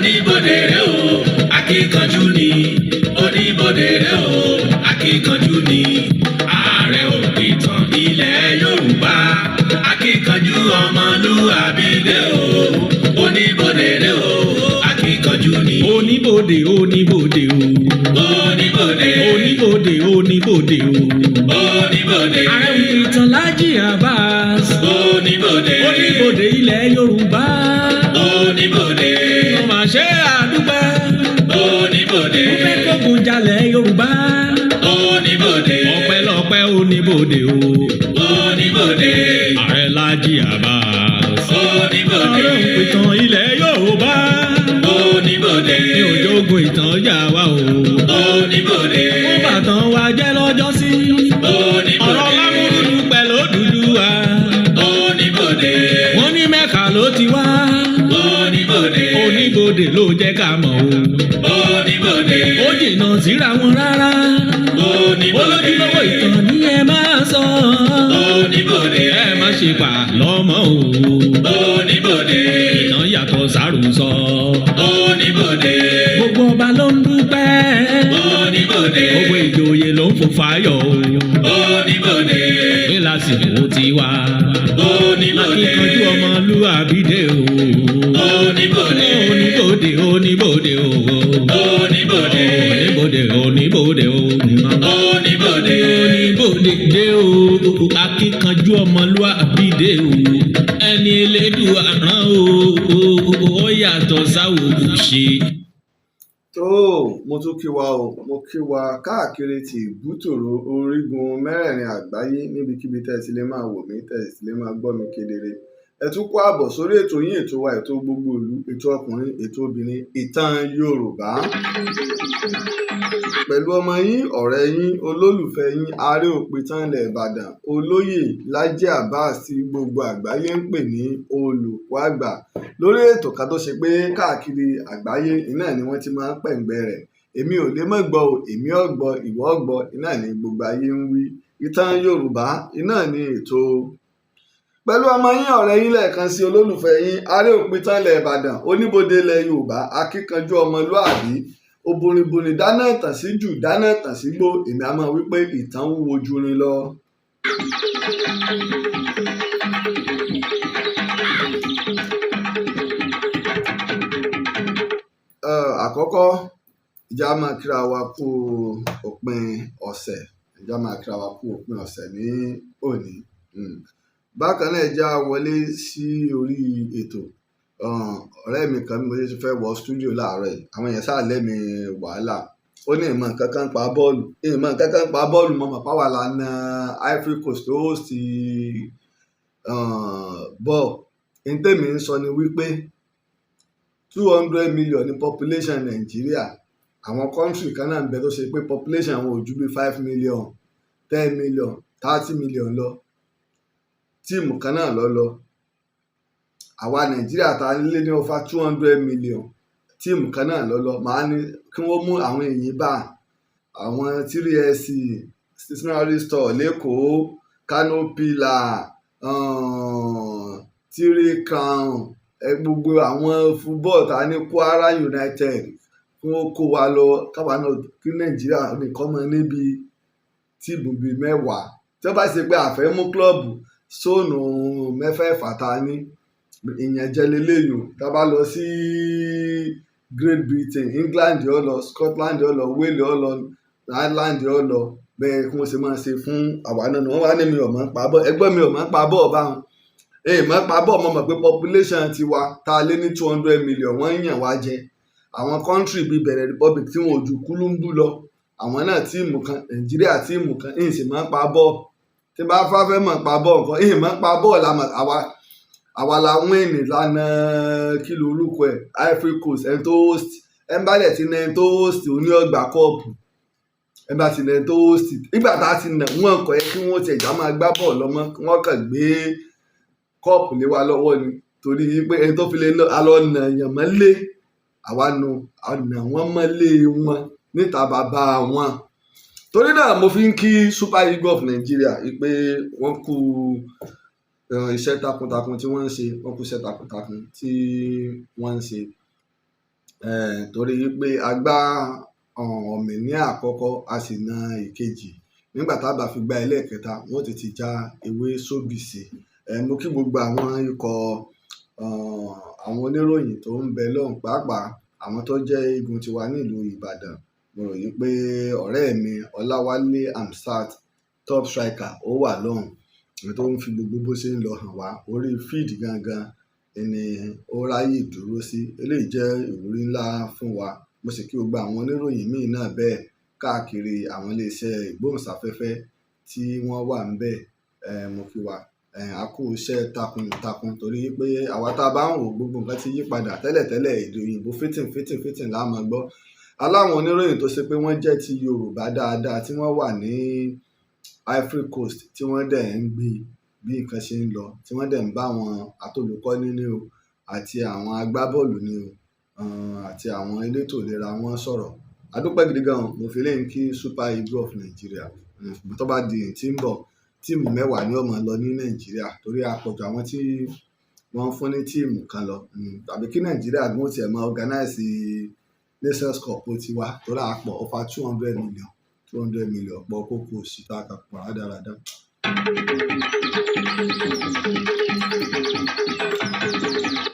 oníbodè rẹ o akíkanjú ni oníbodè rẹ o akíkanjú ni ààrẹ òpìtàn ilẹ̀ Yorùbá akíkanjú ọmọlúwàbí dé o oníbodè rẹ o akíkanjú ni. oníbodè oníbodè o. oníbodè oníbodè oníbodè o. oníbodè. Ààrẹ Itan Laji Abbas. oníbodè. oníbodè ilẹ̀ Yorùbá. oníbodè. mo máa ṣe àdúgbò. oníbodè. mo fẹ́ kógun jalè Yorùbá. oníbodè. ọpẹ́lọpẹ́ oníbodè o. oníbodè. Ààrẹ Laji Abbas. oníbodè. Ààrẹ Itan ilẹ̀ Yorùbá. oníbodè. mi ò jogun ìtàn jà wá o. oníbodè. mo bàtàn wa jẹ́ lọ́jọ́sí. oníbodè. ọ̀rọ̀ lámúrúdú pẹ̀lú Odùduwà. oníbodè. wọ́n ní Mẹ́kà ló ti wá. oníbodè. oníbodè ló jẹ́ ká mọ̀ o. oníbodè. ó jìnnà síra wọn rárá. oníbodè. olójúlówó ìtàn ni ẹ máa sọ. oníbodè. ẹ má ṣe pa lọ́mọ o. oníbodè. ìtàn yàtọ̀ sárùsọ. oníbodè. gbogbo ọba ló ń dúpẹ́. oníbodè. gbogbo ìjòyè ló ń fò fáyọ̀ o. oníbodè. ní lásìkò tiwa. oníbodè. akíkanjú ọmọlúwàbí dé o. oníbodè. oníbodè oníbodè o. oníbodè. oníbodè oníbodè o. oníbodè. oníbodè dé o. akíkanjú ọmọlúwàbí dé o. ẹni elédùà rán o. ó yàtọ̀ sáwòkù ṣe. tó mo tún kí wa o mo kí wa káàkiri ti ìbútòrò orígun mẹ́rẹ̀ẹ̀rin àgbáyé níbikíbi tẹ́ ẹ ti lè máa wò mí tẹ́ ẹ sì lè máa gbọ́ mi kedere ẹ tún kó àbọ̀ sórí ètò yín ètò wa ètò gbogbo ìlú ètò ọkùnrin ètò obìnrin ìtàn Yorùbá pẹ̀lú ọmọ yín ọ̀rẹ́ yín olólùfẹ́ yín Ààrẹ Òpìtàn ilẹ̀ Ìbàdàn olóyè Laji Abbas tí gbogbo àgbáyé ń pè ní olùkọ́ àgbà lórí ètò kan tó ṣe pé káàkiri àgbáyé iná ni wọ́n ti máa ń pẹ̀ǹgbẹ́ rẹ̀ èmi ò lè mọ̀ gbọ́ o èmi ò gbọ́ ìwọ ò gbọ́ iná ni gbogbo ayé ń wí ìtàn Yorùbá iná ni ètò pẹ̀lú ọmọ yín ọ̀rẹ́ yín lẹ́ẹ̀kan sí olólùfẹ́ yín Ààrẹ Òpìtàn ilẹ̀ Ìbàdàn oníbodè ilẹ̀ Yorùbá akíkanjú ọmọlúàbí obìnrin dáná ìtàn sí jù dáná ìtàn sí gbó èmi a máa wí pé ìtàn wúwo ju rin lọ. àkọ́kọ́ ìjà máa kíra wa kú òpin ọ̀sẹ̀ ìjà máa kíra wa kú òpin ọ̀sẹ̀ ní òní. bákan náà ìjà wọlé sí orí ètò ọ̀rẹ́ mi kan bí mo ṣe fẹ́ wọ stúdíò láàárọ̀ yìí àwọn èèyàn sáà lẹ́mi wàhálà ó ní ìmọ̀ nǹkan kan pa bọ́ọ̀lù mọ̀mọ́ páwà lánà Ivory Coast tó sì bọ́ọ̀ ntẹ́mi ń sọ ni wípé 200 million ní population Nàìjíríà àwọn country kan náà ń bẹ tó ṣe pé population àwọn ò ju bí 5 million 10 million 30 million lọ tíìmù kan náà lọ àwa Nàìjíríà ta lé ní over 200 million tíìmù kan náà lọ màá ní kí wọ́n mú àwọn èyí bá àwọn 3SC stationery store lẹ́kọ̀ọ́ Kano Pillar 3 Crown gbogbo àwọn football ta ní Kwara United kí wọ́n kó wa lọ káwa náà kí Nàìjíríà nìkan mọ níbi tíìmù bíi 10 tí wọ́n bá ṣe pé àfẹ́ mú klọ́ọ̀bù sóònù mẹ́fẹ̀ẹ̀fà ta ní ìyẹn jẹ́ lélẹ́yìn tá a bá lọ sí Great Britain England yóò lọ Scotland yóò lọ Wales yóò lọ Ireland yóò lọ bẹ́ẹ̀ kí wọ́n ṣe máa ṣe fún àwa náà wọ́n wá ní mi ò mọ̀ ń pa bọ́ ẹgbẹ́ mi ò mọ̀ ń pa bọ́ báwọn mọ̀ ń pa bọ́ mo mọ̀ pé population tiwa tá a lé ní 200 million wọ́n ń yàn wá jẹ àwọn country bíi Benin Republic tí wọn ò ju kúlúńbù lọ àwọn náà tíìmù kan Nàìjíríà tíìmù kan èyí sì mọ̀ ń pa bọ́ tí bá fẹ́ mọ̀ ń pa bọ́ nǹkan èyí mọ̀ ń pa bọ́ àwa la wíìnì lánà kí ló orúkọ ẹ̀ Ivory Coast ẹni tó host ẹni bá dẹ̀ ti na ẹni tó host òní ọgbà kọ́ọ̀pù ẹni bá ti na ẹni tó host nígbà tá a ti nà wọ́n kọ̀ ẹ́ kí wọ́n ti ẹ̀já máa gbá bọ́ọ̀lù lọ́mọ wọ́n kàn gbé kọ́ọ̀pù lé wa lọ́wọ́ ni torí pé ẹni tó fi lè alọ́ nà yàn mọ́lé àwa nu ọ̀nà wọn mọ́lé wọn níta bàbá wọn torí náà mo fi ń kí Super Eagles of Nigeria pé wọ́n kú iṣẹ́ takuntakun tí wọ́n ń ṣe wọ́n kú iṣẹ́ takuntakun tí wọ́n ń ṣe torí pé a gbá ọ̀mì ní àkọ́kọ́ a sì na ìkejì nígbà tá a bá fi gbá ẹlẹ́ẹ̀kẹta wọ́n ti já ewé sóbì sí mo kí gbogbo àwọn ikọ̀ àwọn oníròyìn tó ń bẹ lọ́hùn pàápàá àwọn tó jẹ́ igun tiwa nílùú Ìbàdàn mo rò yí pé ọ̀rẹ́ mi Ọláwálé Hamzat top striker ó wà lọ́hùn tó ń fi gbogbo bó ṣe ń lọ hàn wá orí feed gangan ni ó ráyè dúró sí eléyìí jẹ́ ìwúrí ńlá fún wa mo sì kí gbogbo àwọn oníròyìn míì náà bẹ́ẹ̀ káàkiri àwọn iléeṣẹ́ ìgbóhùnsáfẹ́fẹ́ tí wọ́n wà ń bẹ̀ mo kí wa a kú iṣẹ́ takuntakun torí pé àwa tá a bá ń wò gbogbo nǹkan ti yí padà tẹ́lẹ̀tẹ́lẹ̀ èdè òyìnbó fítìn la máa gbọ́ aláwọn oníròyìn tó ṣe pé wọ́n jẹ́ ti Yorùbá dáadáa tí wọ́n wà ní Ivory Coast tí wọ́n dẹ̀ ń gbé bí nǹkan ṣe ń lọ tí wọ́n dẹ̀ ń bá àwọn àtolùkọ́ni ní o àti àwọn agbábọ́ọ̀lù ní o àti àwọn elétò ìlera wọn sọ̀rọ̀ adúpẹ́ gidi gan mo fi léyìn kí Super Eagles of Nigeria tó bá di tí ń bọ̀ tíìmù 10 ni ó máa lọ ní Nàìjíríà torí àpọ̀jù àwọn tí wọ́n ń fún ní tíìmù kan lọ tàbí kí Nàìjíríà gbọ́n tiẹ̀ máa organize Nations Cup tiwa torí àpọ̀ ọfà 200 million pọ̀ kókó òsì tá a kà pọ̀ rádaràdà.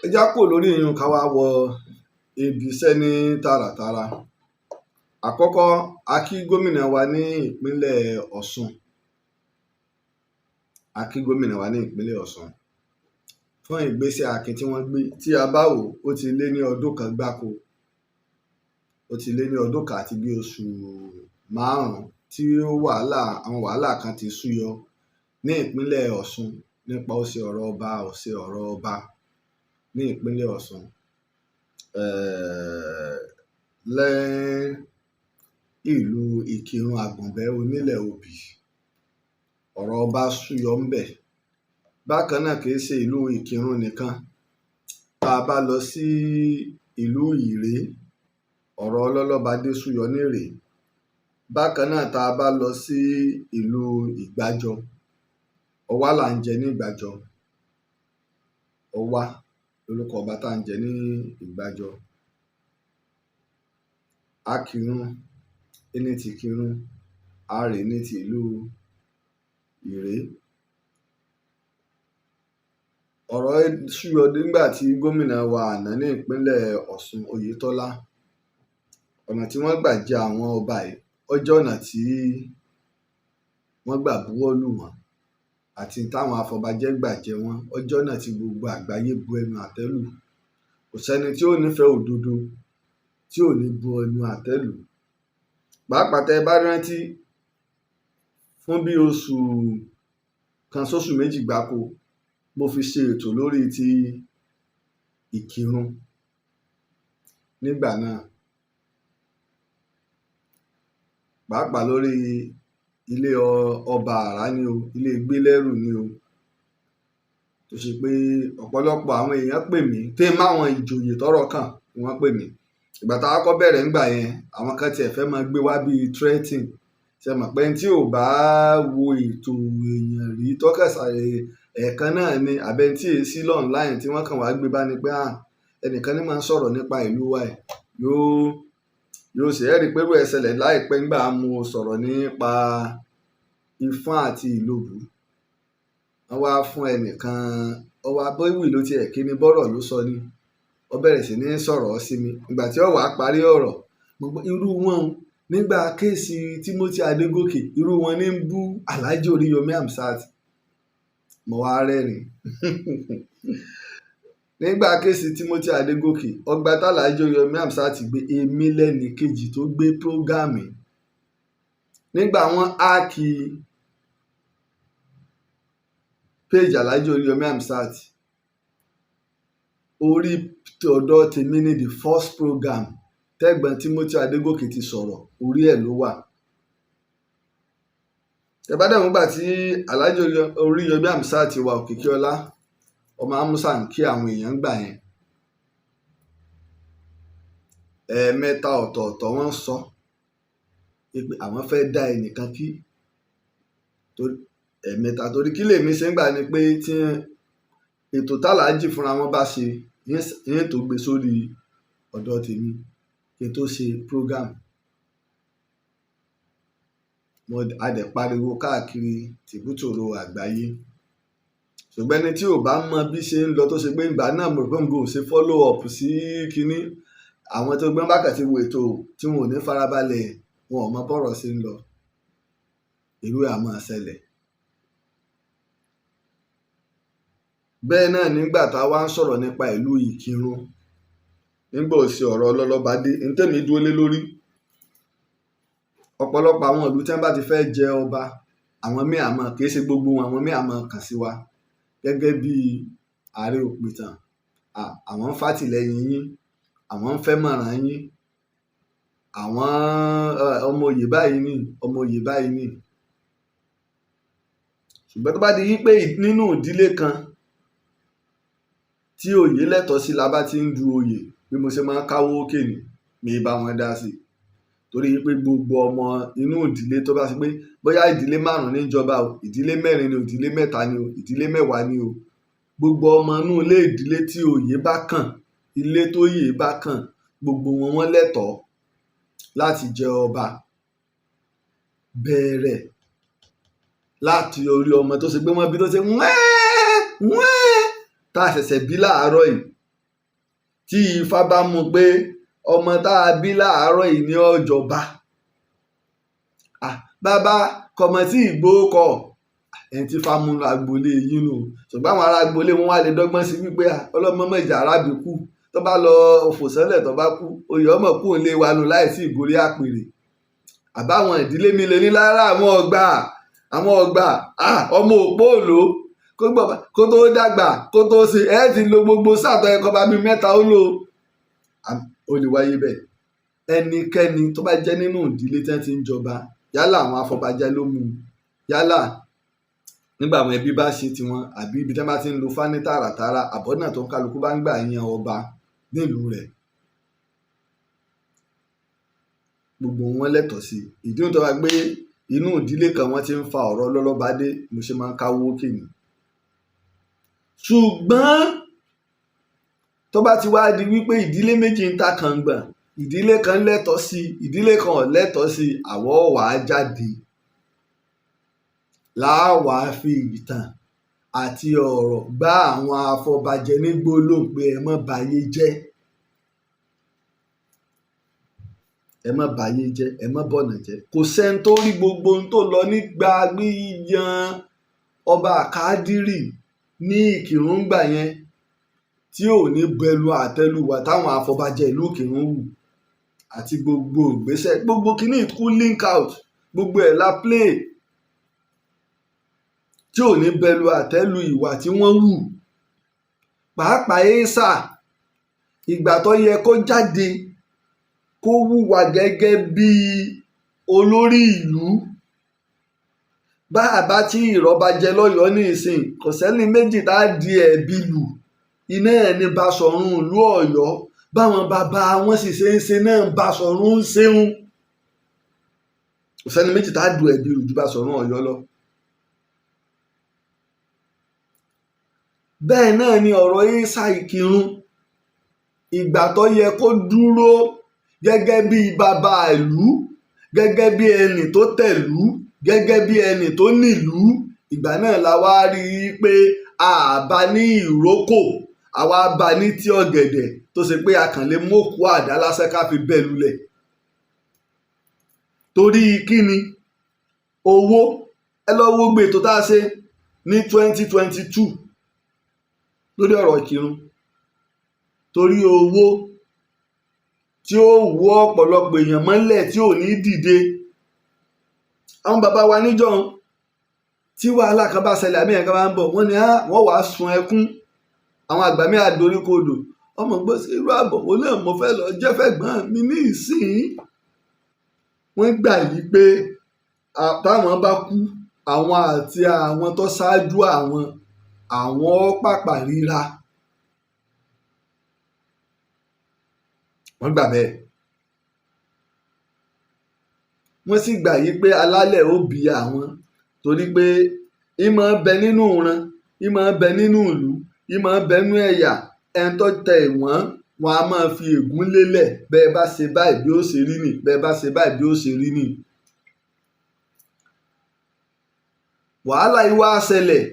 ẹ já kúrò lórí ìyún ká wá wọ ibi iṣẹ́ ní tààràtààrà àkọ́kọ́ a kí gómìnà wa ní ìpínlẹ̀ Ọ̀ṣun fún ìgbésẹ̀ akin tí wọ́n gbé tí a bá wò ó ti lé ní ọdún kan gbáko àti bí oṣù 5 tí àwọn wàhálà kan ti súyọ ní ìpínlẹ̀ Ọ̀ṣun nípa ó ṣe ọ̀rọ̀ ọba ní ìpínlẹ̀ Ọ̀ṣun ìlú Ìkìrun Àgùnbẹ́ onílẹ̀ Òbí ọ̀rọ̀ ọba súyọ ń bẹ̀ bákan náà kìí ṣe ìlú Ìkìrun nìkan tá a bá lọ sí ìlú Ìré ọ̀rọ̀ ọlọ́lọ́badé súyọ ní Ìré bákan náà tá a bá lọ sí ìlú Ìgbàjọ ọwá là ń jẹ ní Ìgbàjọ ọwá lórúkọ ọba tá à ń jẹ ní Ìgbàjọ Akìrun ní ti Ìkìrun Àrè ní ti ìlú Ìré ọ̀rọ̀ súyọ nígbà tí gómìnà wa àná ní ìpínlẹ̀ Ọ̀ṣun Oyètọ́lá ọ̀nà tí wọ́n gbà jẹ àwọn ọba yìí ó jẹ́ ọ̀nà tí wọ́n gbà buwọ́lù wọn àti táwọn afọbajẹ́ gbà jẹ wọ́n ó jẹ́ ọ̀nà tí gbogbo àgbáyé bu ẹnu àtẹ́ lù kò sẹ́ni tí ó nífẹ̀ẹ́ òdodo tí ò ní bu ẹnu àtẹ́ lù pàápàá tẹ́ bá rántí fún bí oṣù kan sóṣù méjì gbáko mo fi ṣe ètò lórí ti Ìkìrun nígbà náà pàápàá lórí ilé ọba àrá ni o ilé gbélẹ́rù ni o tó ṣe pé ọ̀pọ̀lọpọ̀ àwọn èèyàn pè mí tẹ́ máwọn ìjòyè tọ́rọ̀ kàn ni wọ́n pè mí ìgbà tá a kọ́ bẹ̀rẹ̀ ńgbà yẹn àwọn kan tiẹ̀ fẹ́ máa gbé wá bíi threatening ṣe mọ̀ pé tí ò bá wo ètò èèyàn rí tọ́kẹ̀sà ẹ̀ẹ̀kan náà ni àbẹ̀ntí èsì online tí wọ́n kàn wá gbé bá ní pé ẹnìkan ní máa ń sọ̀rọ̀ nípa ìlú wa ẹ̀ yóò ṣe ẹ́ rí i pé irú ẹ̀ ṣẹlẹ̀ láìpẹ́ ńgbà mo sọ̀rọ̀ nípa Ifọ̀n àti Ìlobù wọ́n wá fún ẹnìkan ọwọ́ abọ́ìwì ló tiẹ̀ kí ni bọ́rọ̀ ló sọ ni ó bẹ̀rẹ̀ sí ní sọ̀rọ̀ sí mi ìgbà tí ó wàá parí ọ̀rọ̀ irú wọn nígbà kéèsì Timothy Adégòkè irú wọn ní ń bú Alhaji Oríyọmí Hamzat mo wá rẹ́rìn nígbà kéèsì Timothy Adégòkè ọgbà tálàájì Oríyọmí Hamzat gbé èmi lẹ́nì kejì tó gbé prógáàmì nígbà wọn áàkì péjì Alhaji Oríyọmí Hamzat orí ọ̀dọ̀ tèmi ní the first program tẹ́gbọ̀n Timothy Adégòkè ti sọ̀rọ̀ orí ẹ̀ ló wà tẹ̀bádẹ́mú gbà tí Alhaji Oríyọmí Hamzat wà òkìkí ọlá ọmọ amúsà ń kí àwọn èèyàn gbà yẹn ẹ̀ẹ̀mẹ́ta ọ̀tọ̀ọ̀tọ̀ wọ́n sọ pé àwọn fẹ́ dá ẹnìkan kí ẹ̀ẹ̀mẹ́ta torí kí lèmi ṣe ń gbà ni pé tí ètò tálàájì fúnra wọn bá ṣe yẹn tó gbé sórí ọ̀dọ̀ tèmi kí n tó ṣe program. A dẹ̀ pariwo káàkiri tìbútòrò àgbáyé. Ṣùgbọ́n ẹni tí ò bá mọ bí ṣe ń lọ tó ṣe pé ìgbà náà mo rò pé n kò ṣe follow up sí kinní, àwọn tó gbọ́n bákàtí wo ètò tí wọn ò ní farabalẹ̀, wọn ò mọ bọ́rọ̀ ṣe ń lọ. Irú ẹ̀ á máa ṣẹlẹ̀. Bẹ́ẹ̀ náà nígbà tá a wá ń sọ̀rọ̀ nípa ìlú Ìkìrun, nígbà òsì ọ̀rọ̀ ọlọ́lọ́ba dé, ní tèmi dúró lé lórí. Ọ̀pọ̀lọpọ̀ àwọn ìlú tí wọ́n bá ti fẹ́ jẹ ọba, àwọn míì àmọ́ kì í ṣe gbogbo wọn, àwọn míì àmọ́ kàn sí wa gẹ́gẹ́ bí Ààrẹ Òpìtàn. Àwọn ń fàtìlẹ́yìn yín, àwọn ń fẹ́ mọ̀ràn yín, àwọn ọmọ oyè báyìí ni, ọmọ oyè báyìí ni. Ṣùgbọ́n tó bá di wípé nínú ìdílé kan tí oyè lẹ́tọ̀ọ́ sí la bá ti ń du oyè, bí mo ṣe máa ń káwó òkè ni, mi bá wọn dá sí. Torí pé gbogbo ọmọ inú ìdílé tó bá ṣe pé bóyá ìdílé 5 ní ìjọba o, ìdílé 4 ni o, ìdílé 3 ni o, ìdílé 10 ni o, gbogbo ọmọ inú ilé ìdílé tí oyè bá kàn, ilé tó yè bá kàn, gbogbo wọn lẹ́tọ̀ọ́ láti jẹ ọba. Bẹ̀rẹ̀ láti orí ọmọ tó ṣe pé wọ́n bí tó ṣe wẹ́ẹ́ tá a ṣẹ̀ṣẹ̀ bí láàárọ̀ yìí, tí Ifá bá mú pé ọmọ tá a bí láàárọ̀ yìí ní ọjọba. Bàbá kọmọ tí ìgbóó kọ ẹni tí Ifá mú agboolé yìí nù. Ṣùgbọ́n àwọn ará agboolé wọn wá lè dọ́gbọ́n sí wípé ọlọ́mọ mọ̀jà arábì kú, tó bá lọ fòsánlẹ̀ tó bá kú, oyè ọmọ kú ń lé wa nù láìsí ìgòrí àpèrè. Àbáwọn ìdílé mi lè ní lára àwọn ọgbà ọmọ òpó òlò kó tó dàgbà kó tó ṣe ti lo gbogbo sàtọ̀ ẹ̀kọ́ bá bí 3 ó lò. Ó lè wáyé bẹ́ẹ̀. Ẹnikẹ́ni tó bá jẹ́ nínú ìdílé tí wọ́n ti ń jọba, yálà àwọn afọbajẹ ló mú, yálà nígbà àwọn ẹbí bá ṣe tiwọn, àbí ibi tí wọ́n bá ti ń lo fání tààràtààrà, àbọ̀nà tó ń kálukú bá ń gbà yan ọba nílùú rẹ̀, gbogbo wọn lẹ́tọ̀ọ́ sí. ìdí tó wá gbé inú ìdílé kan wọ́n ti ń fa ọ̀rọ̀ ọlọ́lọ́ba dé, mo ṣe máa ń káwó òkè ni. Ṣùgbọ́n tó bá ti wá di wípé ìdílé méjì ń ta kàngbà, ìdílé kan lẹ́tọ̀ọ́ sí, ìdílé kan ò lẹ́tọ̀ọ́ sí, àwọ̀ wà á jáde láwà á fi ìtàn àti ọ̀rọ̀ bá àwọn afọbajẹ ní gbólóhùn pé ẹ má báyé jẹ́, ẹ má báyé jẹ́, ẹ má bọ̀nà jẹ́. Kò sẹ́ni tó rí gbogbo ohun tó lọ nígbà gbíyan ọba Kádírì ní Ìkìrun gbà yẹn tí ò ní bẹ̀lú àtẹ́lùwà táwọn afọbajẹ ìlú Ìkìrun wù, àti gbogbo ìgbésẹ̀, gbogbo kìíní kú link out, gbogbo ẹ̀ la play, tí ò ní bẹ̀lú àtẹ́lù ìwà tí wọ́n wù. Pàápàá Éésà, ìgbà tó yẹ kó jáde kó hùwà gẹ́gẹ́ bí olórí ìlú, bá àbá tí ìrọ̀bà jẹ lọ́yọ̀ọ́ ní ìsìn, kò sẹ́ni méjì tá a di ẹ̀bi lù. Iná ẹ̀ ní Basọ̀run ìlú Ọ̀yọ́, báwọn bàbá wọn sì ṣe ń ṣe náà Basọ̀run ń ṣeun. Kò sẹ́ni méjì tá a du ẹ̀bi lù ju Basọ̀run Ọ̀yọ́ lọ. Bẹ́ẹ̀ náà ni ọ̀rọ̀ Éésà Ìkìrun, ìgbà tó yẹ kó dúró gẹ́gẹ́ bí bàbá ìlú, gẹ́gẹ́ bí ẹni tó tẹ̀lú, gẹ́gẹ́ bí ẹni tó nílùú, ìgbà náà la wá rí i pé àbá ní ìrókò, àwa bá ní tí ọ̀gẹ̀dẹ̀ tó ṣe pé a kàn lè mókù àdá lásán ká fi bẹ́ẹ̀ lulẹ̀. Torí kíni? Owó. Ẹ lọ wo gbé tó tá a ṣe ní 2022 lórí ọ̀rọ̀ Ìkìrun. Torí owó tí ó wú ọ̀pọ̀lọpọ̀ èèyàn mọ́lẹ̀ tí ò ní dìde. Àwọn bàbá wa níjọ́ tí wàhálà kan bá ṣẹlẹ̀ àbí ẹ̀kan bá ń bọ̀, wọ́n ní wọ́n wàá sun ẹkún. Àwọn àgbà mi àdoríkodò, ọmọ gbọ́ sí irú àbọ̀ wo náà mo fẹ́ lọ jẹ́ fẹ́gbọ́n mi ní ìsìn. Wọ́n gbà yí pé táwọn bá kú, àwọn àti àwọn tó ṣáájú àwọn pàpà ríra. Wọ́n gbà bẹ́ẹ̀. Wọ́n sì gbà yí pé alálẹ̀ ó bí àwọn, torí pé ìmọ̀ bẹ nínú ìran, ìmọ̀ bẹ nínú ìlú, ìmọ̀ bẹ nínú ẹ̀yà, ẹni tó tẹ ìwọ̀n wọn a máa fi ègún lélẹ̀ bẹ́ẹ̀ bá ṣe báyìí bí ó ṣe rí nì bẹ́ẹ̀ bá ṣe báyìí bí ó ṣe rí nì. wàhálà yìí wá ṣẹlẹ̀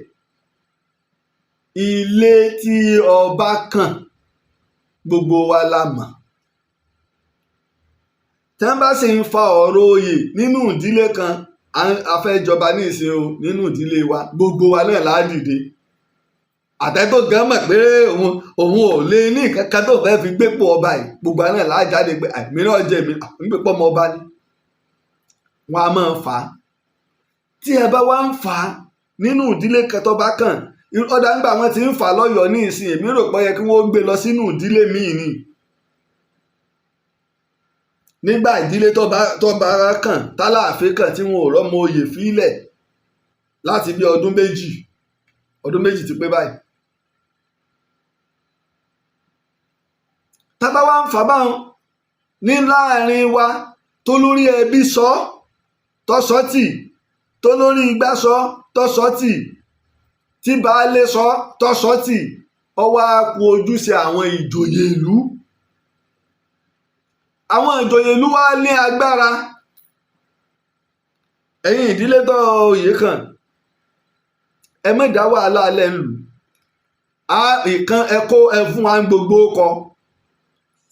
ilé tí ọba kàn gbogbo wa la mọ̀ tí wọ́n bá sì ń fa ọ̀rọ̀ oyè nínú ìdílé kan a fẹ́ jọba ní ìsìn o nínú ìdílé wa gbogbo wa náà la dìde àtẹ́tò gan mọ̀ pé òun ò lè ní nǹkan kan tó fẹ́ fi gbépò ọba yìí gbogbo wa náà la jáde pé àìmíràn jẹ́ mi nígbèpọ̀ ọmọ ọba ni wọn a máa fà á tí ẹ bá wá ń fà á nínú ìdílé kan tó bá kàn ọ̀dà nígbà wọn ti ń fà á lọ́yọ̀ọ́ ní ìsìn èmi rò pé yẹ kí wọ́n gbé lọ sínú ìdílé míì ni nígbà ìdílé tó bá kàn tálàáfíà kàn tí wọn ò rọ́mọ oyè fílẹ̀ láti bí ọdún méjì ti pé báyìí. tábà wá ń fà báwọn ní láàrin wa tó lórí ẹbí sọ tọ́sọ́tì tó lórí igbá sọ tọ́sọ́tì tí baálé sọ tọ́sọ́tì ọwọ́ á kù ojúṣe àwọn ìjòyè ìlú. àwọn ìjòyè ìlú wa ní agbára ẹ̀yin ìdílé tó oyè kàn ẹ má dá wàhálà alẹ́ ń lù ìkan ẹ̀kọ́ ẹ fún wa gbogbo kọ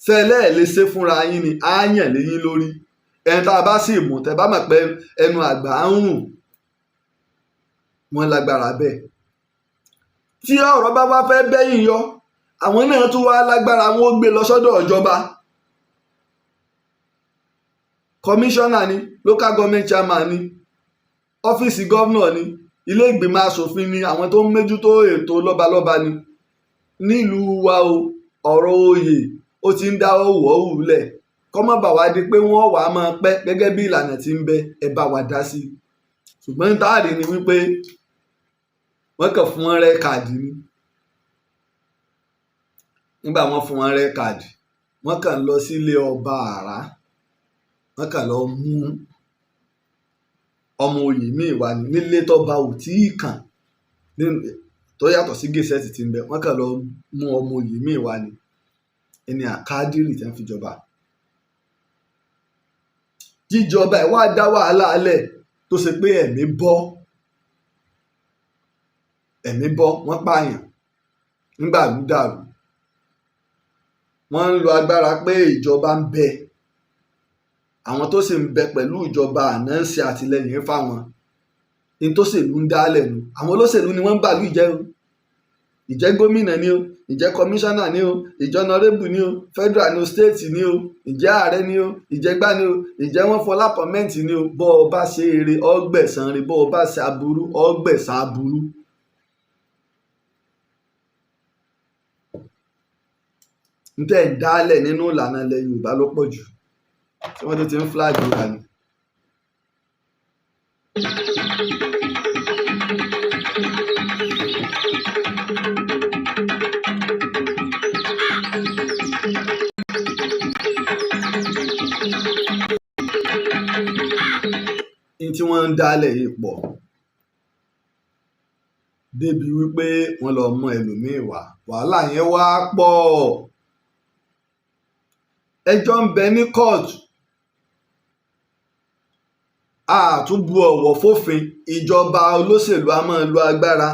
sẹ́lẹ̀ lè ṣe fúnra yín ni á yàn léyìn lórí ẹni tá a bá sì mú tẹ bá mọ̀ pé ẹnu àgbà ń rùn wọ́n lágbára bẹ́ẹ̀ tí ọ̀rọ̀ bá wá fẹ́ bẹ́yìn yọ àwọn náà tún wá lágbára wọn ó gbé lọ sọ́dọ̀ ìjọba kọmíṣánná ni local government chairman ni ọ́fíìsì gọ́vnọ̀ ni ilé ìgbìmọ̀ asòfin ni àwọn tó ń mójútó ètò lọ́balọ́ba ni nílùú wa o ọ̀rọ̀ oyè ó ti ń dáwọ́ wọ́ọ̀hù lẹ̀ kọ́mọ́ bà wá di pé wọ́n wàá máa pẹ́ gẹ́gẹ́ bí ìlànà tí ń bẹ ẹ bá wa dá sí ṣùgbọ́n táàrí ni wípé wọ́n kàn fún wọn rẹ́ káàdì ni nígbà wọ́n fún wọn rẹ́ káàdì wọ́n kàn lọ sílé ọba àrá wọ́n kàn lọ mú ọmọ oyè míì wá nílé tọ́ba ò tí ì kàn tó yàtọ̀ sí gẹ̀ẹ́sẹ̀tì tí ń bẹ wọ́n kàn lọ mú ọmọ oyè míì wá ní ẹni àkádìrì tí wọ́n fi jọba. jíjọba ẹ̀ wá dá wàhálà alẹ̀ tó ṣe pé ẹ̀mí bọ́ wọ́n pààyàn nígbà lúdàrú wọ́n ń lo agbára pé ìjọba ń bẹ àwọn tó sì ń bẹ pẹ̀lú ìjọba àná ń ṣe àtìlẹyìn fáwọn ní tó ṣèlú ń dálẹ̀ nu àwọn olóṣèlú ni wọ́n ń bàlú ìjẹ́ o ìjẹ́ gómìnà ni o ìjẹ́ kọmíṣánná ni o ìjẹ́ ọ̀nàrẹ́bù ni o federal ni o state ni o ìjẹ́ ààrẹ ni o ìjẹ́ gbá ni o ìjẹ́ wọn fọlá apọ̀mẹ́ǹtì ni o bọ́ ọ bá ṣe eré ọgbẹ̀sán rẹ bọ́ ọ bá ṣe aburú ọgbẹ̀sán aburú. ń tẹ̀ ń dálẹ̀ nínú ìlànà ilẹ̀ Yorùbá ló pọ̀ jù tí wọ́n tó ti ń flag wa ni. ní tí wọ́n ń dálẹ̀ yìí pọ̀ débi wípé wọ́n lọ mọ ẹlòmíín wá wàhálà yẹn wá pọ̀ ẹjọ́ ń bẹ ní kóòtù àtúbù ọ̀wọ̀ fófin ìjọba olóṣèlú a máa lo agbára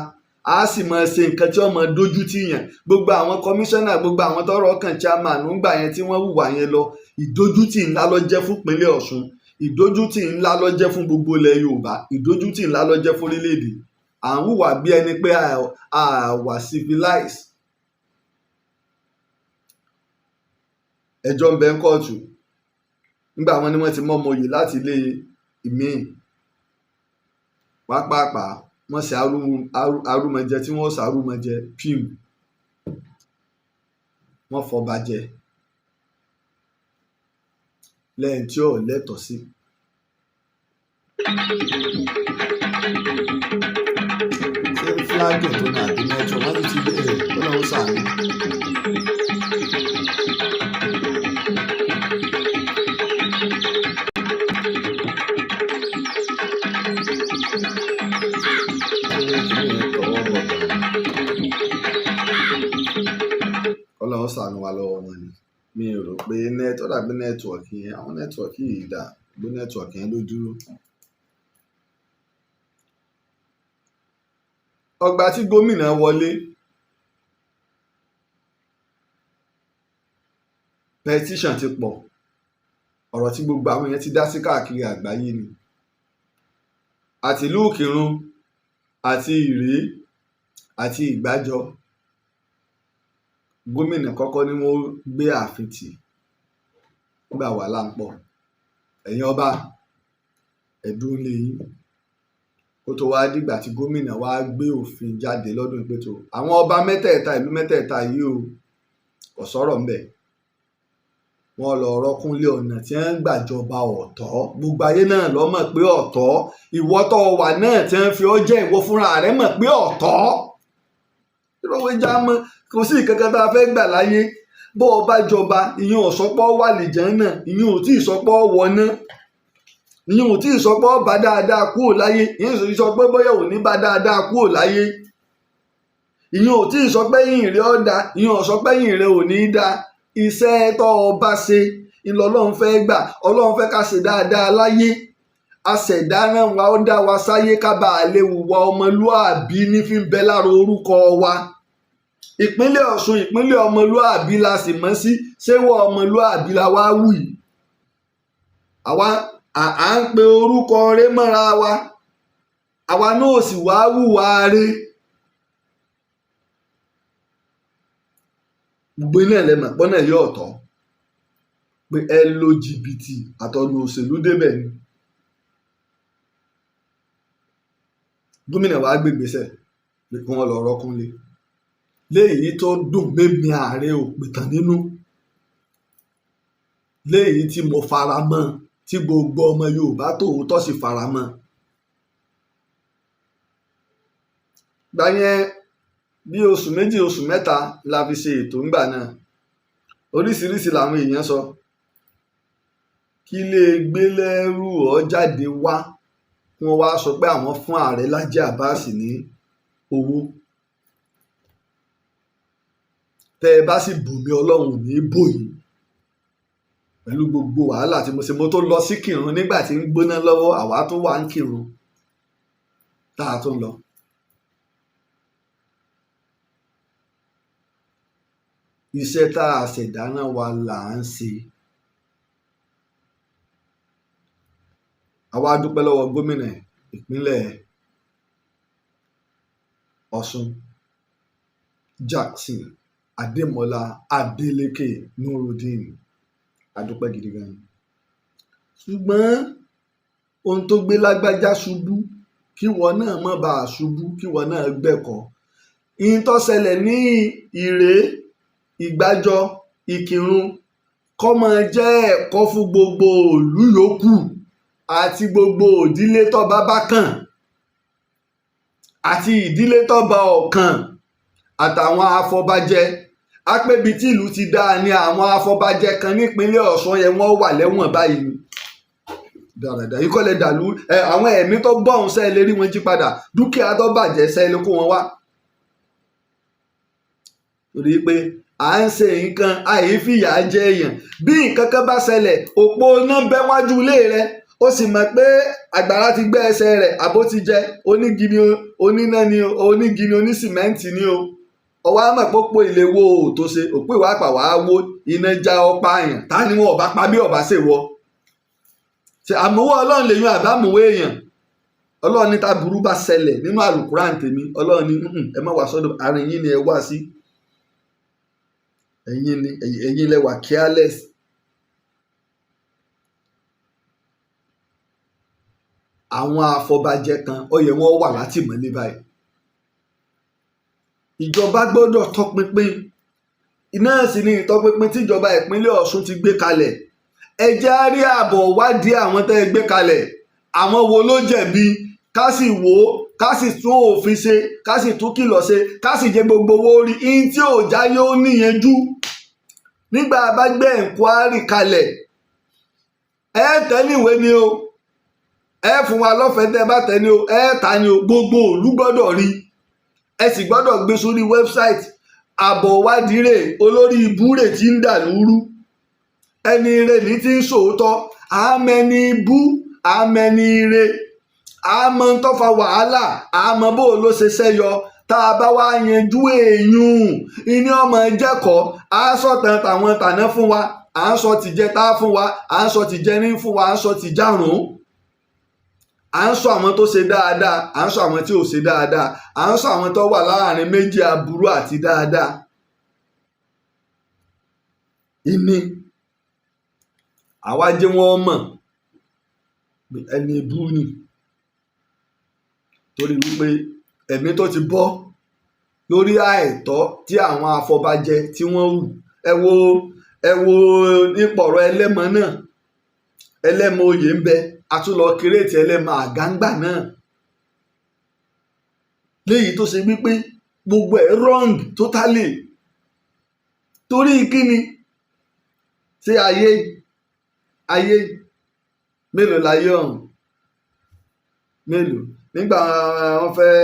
a sì máa ṣe nǹkan tí wọ́n máa dójú tì yàn gbogbo àwọn kọmíṣánná gbogbo àwọn tọ́rọ̀ kàn chairman ńgbà yẹn tí wọ́n hùwà yẹn lọ ìdójútì ńlá ló jẹ́ fún ìpínlẹ̀ Ọ̀ṣun ìdójútì ńlá ló jẹ́ fún gbogbo ilẹ̀ Yorùbá ìdójútì ńlá ló jẹ́ fún orílẹ̀-èdè à ń hùwà bí ẹni pé àwa civilize. ẹjọ́ ń bẹ ń kóòtù nígbà wọn ni wọ́n ti mọ́ ọmọ oyè láti ilé ìmíì pápápá wọ́n ṣe arúmọjẹ tí wọ́n ṣàrúmọjẹ pim wọ́n fọba jẹ lẹ́yìn tí ò lẹ́tọ̀ọ́ sí. ṣé fúlágì tó ní àbí mẹ́tọ̀ wọ́n ti bẹ̀rẹ̀ lọ́wọ́ sàánú. Ọlọ́run ṣàánú wa lọ́wọ́ wọn ni mi ò rò pé ó dàbí nẹ́tíwọ̀kì yẹn àwọn nẹ́tíwọ̀kì yìí dà gbé nẹ́tíwọ̀kì yẹn ló dúró. ọgbà tí gómìnà wọlé petition ti pọ̀ ọ̀rọ̀ tí gbogbo àwọn èèyàn ti dá sí káàkiri àgbáyé ni àti ìlú Ìkìrun àti Ìré àti Ìgbàjọ gómìnà kọ́kọ́ ni wọ́n gbé ààfin tì nígbà wàhálà ń pọ̀ ẹ̀yin ọba ẹ̀dùn lè yín kó tó wáá dìgbà tí gómìnà wáá gbé òfin jáde lọ́dún ìpètò àwọn ọba mẹ́tẹ̀ẹ̀ta ìlú mẹ́tẹ̀ẹ̀ta yìí o kò sọ̀rọ̀ ńbẹ̀ wọ́n lọ rọ́kúnlé ọ̀nà tí wọ́n ń gbàjọba ọ̀tọ̀ gbogbo ayé náà ló mọ̀ pé ọ̀tọ̀ ìwọ tó wà náà tí wọ́n fi ọ́ jẹ́ ìwọ fúnra rẹ̀ mọ̀ pé ọ̀tọ̀ ìrọ̀wé já mọ́ kò sí ìkankan tá a fẹ́ gbà láyé bó o bá jọba ìyẹn ò sọpọ́ wà lìjẹ́ náà ìyẹn ò tí ì sọpọ́ wọná ìyẹn ò tí ì sọpọ́ bá dáadáa kúrò láyé ìyẹn ò sọ pé bóyá ò ní bá dáadáa kúrò láyé ìyẹn ò tí ì sọ pé yìnyín rẹ ọ̀ dá ìyẹn ò sọ pé yìnyín rẹ ò ní í dá iṣẹ́ tó o bá ṣe ìlọlọ́run fẹ́ gbà ọlọ́run fẹ́ ká ṣe dáadáa láyé aṣẹ̀dá náà wa ó dá wa sáyé ká bàa lè hùwà ọmọlúàbí ní fi ń bẹ lára orúkọ wa ìpínlẹ̀ Ọ̀ṣun ìpínlẹ̀ ọmọlúàbí la sì mọ̀ sí ṣéwọ́ ọmọlúàbí la wá wù yìí àwa à ń pe orúkọ rẹ mọ́ra wa àwa náà sì wá hùwà rẹ gbogbo iná ẹlẹ́mọ̀ pọ́nà yóò tọ́ pé ẹ lo jìbìtì àtọ̀nà òṣèlú débẹ̀ ni gómìnà wa gbégbèsè pé kí wọ́n lọ rọ́kúnlé léyìí tó dùn mẹ́mi ààrẹ òpìtàn nínú léyìí tí mo fara mọ́ tí gbogbo ọmọ Yorùbá tòótọ́ sì fara mọ́ gbà yẹn bí oṣù méjì oṣù mẹ́ta la fi ṣe ètò ńgbà náà oríṣiríṣi làwọn èèyàn sọ kí lè gbélẹ́rù ọ jáde wá wọ́n wá sọ pé àwọn fún Aare Laji Abbas ní owó tẹ́ ẹ bá sì bùnmi Ọlọ́run ní bòyí pẹ̀lú gbogbo wàhálà tí mo ṣe mo tó lọ sí Kírun nígbà tí ń gbóná lọ́wọ́ àwa tó wà ń Kírun tá a tó ń lọ. iṣẹ́ tá a ṣẹ̀dá náà wa là ń ṣe. àwa dúpẹ́ lọ́wọ́ gómìnà ìpínlẹ̀ Ọ̀ṣun Jackson Adémọ́lá Adélékè Nurudeen adúpẹ́ gidi gan. ṣùgbọ́n ohun tó gbé lágbájá ṣubú kí wọn náà má bàa ṣubú kí wọn náà gbẹ̀kọ́ ìyẹn tó ṣẹlẹ̀ ní Ìré Ìgbàjọ Ìkìrun kọ́ máa jẹ́ ẹ̀kọ́ fún gbogbo ìlú yòókù àti gbogbo ìdílé tọ́ba bá kàn àti ìdílé tọ́ba ọ̀kàn àtàwọn afọbajẹ apẹ́bi tí ìlú ti dáa ní àwọn afọbajẹ kan nípínlẹ̀ Ọ̀ṣun yẹn wọ́n wà lẹ́wọ̀n báyìí dáradára yìí kọ́lẹ̀ dàlú àwọn ẹ̀mí tó bọ́ọ̀hún sẹ́ẹ̀ lè rí wọn jí padà dúkìá tó bàjẹ́ sẹ́ẹ̀ lè kó wọn wá torí pé à ń ṣe nǹkan àìfìyà jẹ èèyàn bí nǹkan kan bá ṣẹlẹ̀ òpó iná bẹ́ wájú ilé rẹ ó sì mọ̀ pé àgbàrá ti gbé ẹsẹ̀ rẹ̀ àbó ti jẹ onígini oníná ni onígini onísìmẹ́ǹtì ni o ọwọ́ àmọ̀ pópó ilé wo tó ṣe òpó ìwà àpà wàá wo iná já ọpa èèyàn ta ni wọn ọba pa bí ọba ṣe wọ ṣe àmúwọ́ Ọlọ́run lè yan àbámúwé èèyàn Ọlọ́run ní táburú bá ṣẹlẹ̀ nínú àlùkùránì tèmi Ọlọ́run ní ẹ má wá sọ́dọ̀ àárín yín ni ẹ wá sí ẹ̀yin lẹ wà careless. àwọn afọbajẹ kan ó yẹ wọ́n wà látìmọ́lé báyìí ìjọba gbọ́dọ̀ tọpinpin iná sì ni ìtọpinpin tíjọba ìpínlẹ̀ Ọ̀ṣun ti gbé kalẹ̀ ẹ jẹ́ á rí ààbọ̀ wádìí àwọn tẹ́ ẹ gbé kalẹ̀ àwọn wo ló jẹ̀bi ká sì wò ó ká sì tún òfin ṣe ká sì tún kìlọ̀ ṣe ká sì jẹ gbogbo owó rí ihun tí ò já yóò níyanjú nígbà bá gbé ẹ̀ńkwárì kalẹ̀ ẹ tẹ́lẹ̀wé ni o ẹ fún wa lọ́fẹ̀ẹ́ tẹ́ bá tẹ́ ni o ẹ ta ni o gbogbo òlú gbọ́dọ̀ rí ẹ sì gbọ́dọ̀ gbé sórí wẹ́bsáìtì àbọ̀ wádìí rè olórí ibú rè tí ń dà lúrú ẹni ire ní tí ń sòótọ́ àmẹ́ni ibú àmẹ́ni ire àmọ́ ń tọ́fà wàhálà àmọ́ bó ló ṣe ṣẹ́yọ tá a bá wá yanjú èèyàn ìní ọmọ jẹ́kọ̀ọ́ à ń sọ̀tàn tàwọn tàná fún wa à ń sọ tìjẹta fún wa à ń sọ tìjẹrin fún wa à ń sọ tìjàrún à ń sọ àwọn tó ṣe dáadáa à ń sọ àwọn tí ò ṣe dáadáa à ń sọ àwọn tó wà láàrin méjì aburú àti dáadáa ìní àwa jẹ́ wọ́n mọ̀ ẹni ibú ni torí wípé ẹ̀mí tó ti bọ́ lórí àìtọ́ tí àwọn afọbajẹ tí wọ́n hù ẹ wo nípa ọ̀rọ̀ ẹlẹ́mọ náà ẹlẹ́mọ oyè ń bẹ àtúnlọ kírètì ẹlẹ́mọ àgáǹgbà náà léyìí tó ṣe wípé gbogbo ẹ̀ wrong totally torí kíni ṣé ayé mélòó láyé ọ̀hún mélòó nígbà wọn fẹ́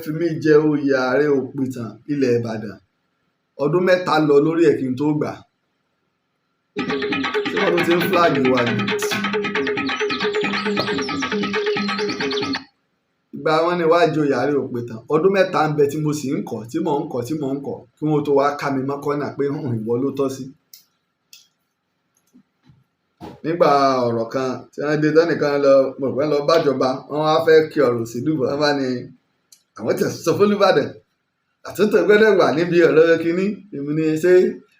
fi mí jẹ oyè ààrẹ òpìtàn ilẹ̀ Ìbàdàn ọdún 3 lọ lórí ẹ̀ kí n tó gbà ṣé wọn ló ti ń flag wa ni ìgbà wọn ni wàá jẹ oyè ààrẹ òpìtàn ọdún 3 ń bẹ tí mo sì ń kọ tí mò ń kọ kí wọn tó wá ká mi mọ́ kọ́nà pé ìwọ ló tọ́ sí. nígbà ọ̀rọ̀ kan tí wọ́n dé tẹ́nìkan lọ bájọba wọ́n wá fẹ́ kí ọ̀rọ̀ òṣèlú wọn bá ní àwọn tẹ̀sán sọ fún Olúbàdàn àtúntò gbẹ́dẹ̀ wà níbi ọ̀rọ̀ kínní èmi ni ṣé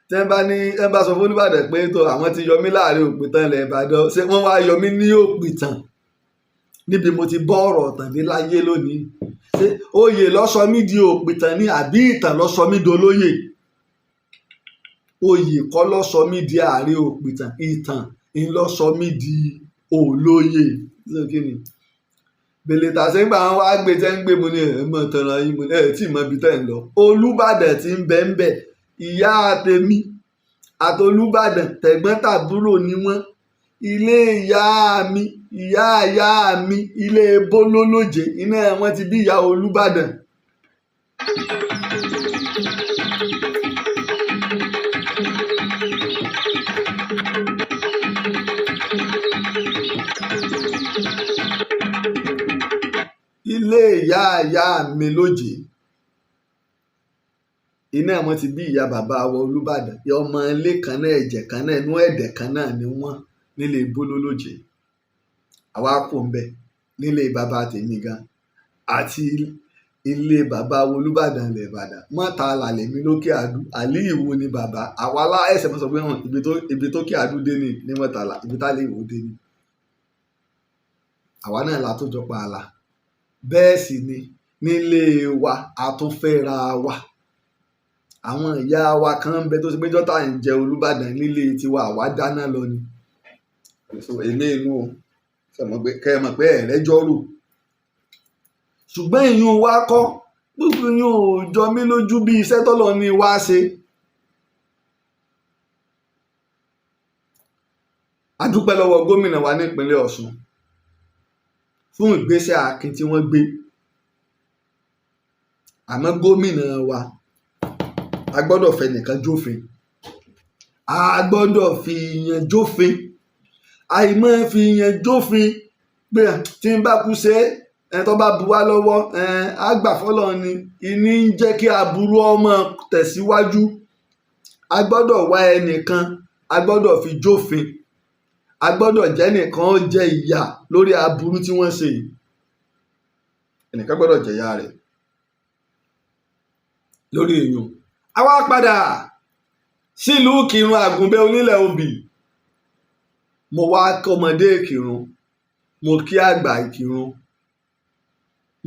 tí wọ́n bá sọ fún Olúbàdàn pé tó àwọn ti yọ mí láàrin òpìtàn ilẹ̀ Ìbàdàn ṣé wọ́n wá yọ mí ní òpìtàn níbi mo ti bọ́ ọ̀rọ̀ ọ̀tàn dé láyé lónìí ṣé oyè ló sọ mí di òpìtàn ní àbí ìtàn ló sọ mí dolóyè oyè kọ́ ló sọ mí di ààrẹ òpìtàn ìtàn ń lọ sọ mí di olóyè kíni bèlè tàṣẹ gbà wọn wá gbé tẹ́ ń gbé mu ní ẹ̀mọ́ tẹ̀ràn yín mu ní ẹ̀ tí mọ ibi tẹ́ ń lọ Olúbàdàn tí ń bẹ ń bẹ ìyá tèmi àti Olúbàdàn tẹ̀gbọ́n tàbúrò ni wọ́n ilé ìyá mi ilé Bólólójé iná wọn ti bí ìyá Olúbàdàn. ilé ìyá mi lójé iná wọn ti bí ìyá bàbá wa Olúbàdàn ọmọ ilé kan náà ẹ̀jẹ̀ kan náà inú ẹ̀dẹ̀ kan náà ni wọ́n nílé Bólólójé àwa kò ń bẹ nílé bàbá tèmi gan àti ilé bàbá wa Olúbàdàn ilẹ̀ Ìbàdàn mọ́ta làlẹ́ mi lókè àdú àlí ìwo ni bàbá àwa ẹsẹ̀ mọ́ sọ pé hàn ibi tó kí àdú dé ní mọ́tàlá ibi tá lè wò dé ní àwa náà la tó jọ pa àlà bẹ́ẹ̀ sì ni nílé wa a tún fẹ́ra wa àwọn ìyá wa kan ń bẹ tó ṣe pé jọ́tà ń jẹ Olúbàdàn nílé tiwa àwa dáná lọ ni èmi inú o kẹ́ ẹ mọ̀ pé ẹ̀rẹ́jọ́ rò ṣùgbọ́n ìyún wa kọ́ gbogbo ìyún ò jọ mí lójú bí iṣẹ́ tọ́lọ́ ni wá ṣe. a dúpẹ́ lọ́wọ́ gómìnà wa nípínlẹ̀ Ọ̀ṣun fún ìgbésẹ̀ akin tí wọ́n gbé àmọ́ gómìnà wa a gbọ́dọ̀ fẹ́ nìkan jófin a gbọ́dọ̀ fi yan jófin àìmọ́ fi yan jófin pé tí n bá kú ṣe ẹ tó bá bu wá lọ́wọ́ á gbà fọ́lọ́ ni ìní ń jẹ́ kí aburú ọmọ tẹ̀síwájú a gbọ́dọ̀ wá ẹnìkan a gbọ́dọ̀ fi jófin a gbọ́dọ̀ jẹ́ nìkan jẹ ìyà lórí aburú tí wọ́n ṣe yìí ẹnìkan gbọ́dọ̀ jẹ ìyà rẹ̀ lórí èèyàn. a wá padà sílùú Ìkìrun Àgùnbẹ́ onílẹ̀ obì mo wá kọ́mọdé Ìkìrun mo kí àgbà Ìkìrun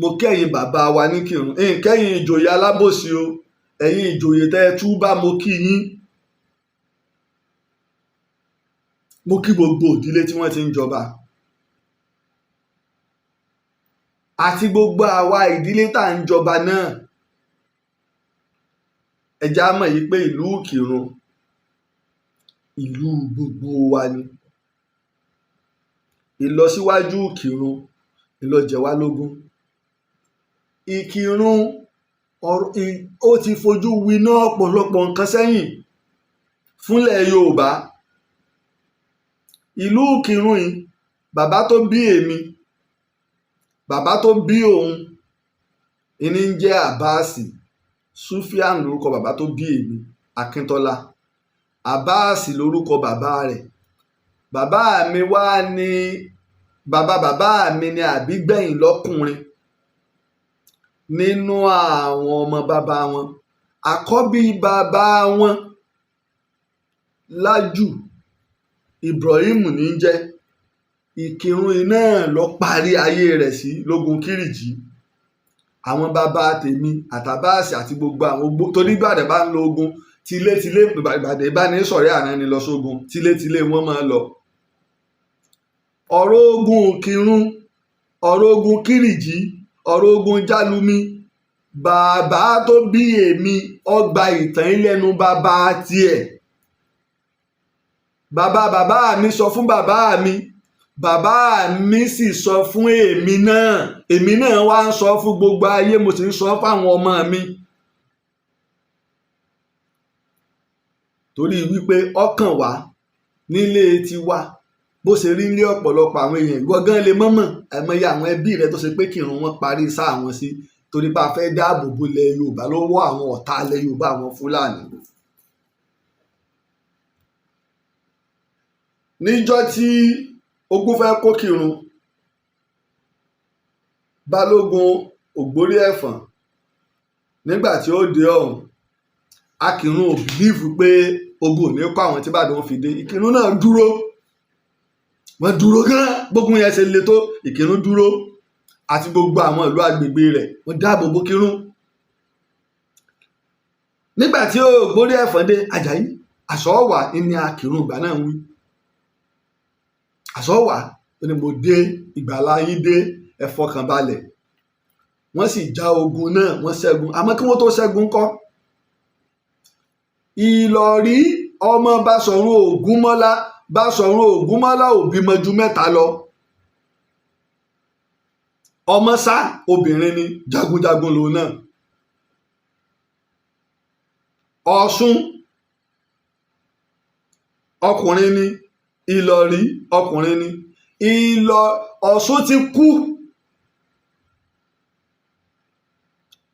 mo kẹ́yìn bàbá wa ní Ìkìrun kẹ́yìn ìjòyè alábòsí o ẹ̀yin ìjòyè tẹ́ ẹ túbá mo kí yín mo kí gbogbo ìdílé tí wọ́n ti ń jọba àti gbogbo àwa ìdílé tá à ń jọba náà ẹja mọ̀ yìí pé ìlú Ìkìrun ìlú gbogbo wa ni ìlọsíwájú Ìkìrun ìlọjẹwà lógún Ìkìrun ó ti fojú winá ọ̀pọ̀lọpọ̀ nǹkan sẹ́yìn fúnlẹ̀ Yorùbá. Ìlú Ìkìrun yìí, bàbá tó bí èmi, bàbá tó bí òun, ìní ń jẹ́ Abbas. Sufian lórúkọ bàbá tó bí èmi, Akíntọ́lá. Abbas lórúkọ bàbá rẹ̀. Bàbá mi wá ní bàbá mi ni àbígbẹ̀yìn lọ́kùnrin nínú àwọn ọmọ bàbá wọn. Àkọ́bí bàbá wọn Lájù Ibrahim ní jẹ́. Ìkìrun iná lọ parí ayé rẹ̀ sí lógun Kírìjí. Àwọn bàbá tèmi àtàbáàsì àti gbogbo àwọn tó nígbàdàn bá ń lo ogun tilétilé, ìbàdàn bá ní sọ̀rẹ́ àná ni lọ sógun tilétilé wọ́n máa lọ. Ọ̀rọ̀ ogun Ìkìrun, ọ̀rọ̀ ogun Kírìjí, ọ̀rọ̀ ogun Jálumi, bàbá tó bí èmi ọgbà ìtàn lẹ́nu bàbá tiẹ̀. Bàbá mi sọ fún bàbá mi sì sọ fún èmi náà wá ń sọ fún gbogbo ayé, mo sì ń sọ fáwọn ọmọ mi. Torí wípé ọkàn wa nílé tiwa bó ṣe rí ní ọ̀pọ̀lọpọ̀ àwọn èèyàn, ìwọ gan lè mọ́mọ́ àìmọye àwọn ẹbí rẹ tó ṣe pé kírun wọn parí sáà wọn sí torí pé a fẹ́ dáàbò bo ilẹ̀ Yorùbá lọ́wọ́ àwọn ọ̀tá ilẹ̀ Yorùbá, àwọn Fúlàní. Níjọ́ tí ogun fẹ́ kó Kírun, Balógun Ògbórí Ẹ̀fọ̀n nígbà tí ó dé ọ̀hún, Akírun ò bìlíìfù pé ogun ò ní kó àwọn tí Ìbàdàn fi dé. Ìkírun náà dúró, wọ́n dúró gan gbógun yẹn ṣe le tó. Ìkírun dúró àti gbogbo àwọn ìlú agbègbè rẹ̀, wọ́n dáàbò bo Kírun. Nígbà tí Ògbórí Ẹ̀fọ̀n dé, Àjàyí àsọ̀wà ní Akírun ìgbà náà ń wí. Àsọ̀wà ó ní mo dé, ìgbàlà yín dé, ẹ fọkàn balẹ̀. Wọ́n sì já ogun náà, wọ́n ṣẹ́gun. Àmọ́ kí wọ́n tó ṣẹ́gun ńkọ́, Ìlọ̀rí ọmọ Báṣọ̀run Ògúnmọ́lá ò bímọ ju 3 lọ. Ọmọ sá obìnrin ni, jagunjagun lòun náà. Ọ̀ṣun ọkùnrin ni, Ìlọ̀rí ọkùnrin ni. Ọ̀ṣun ti kú,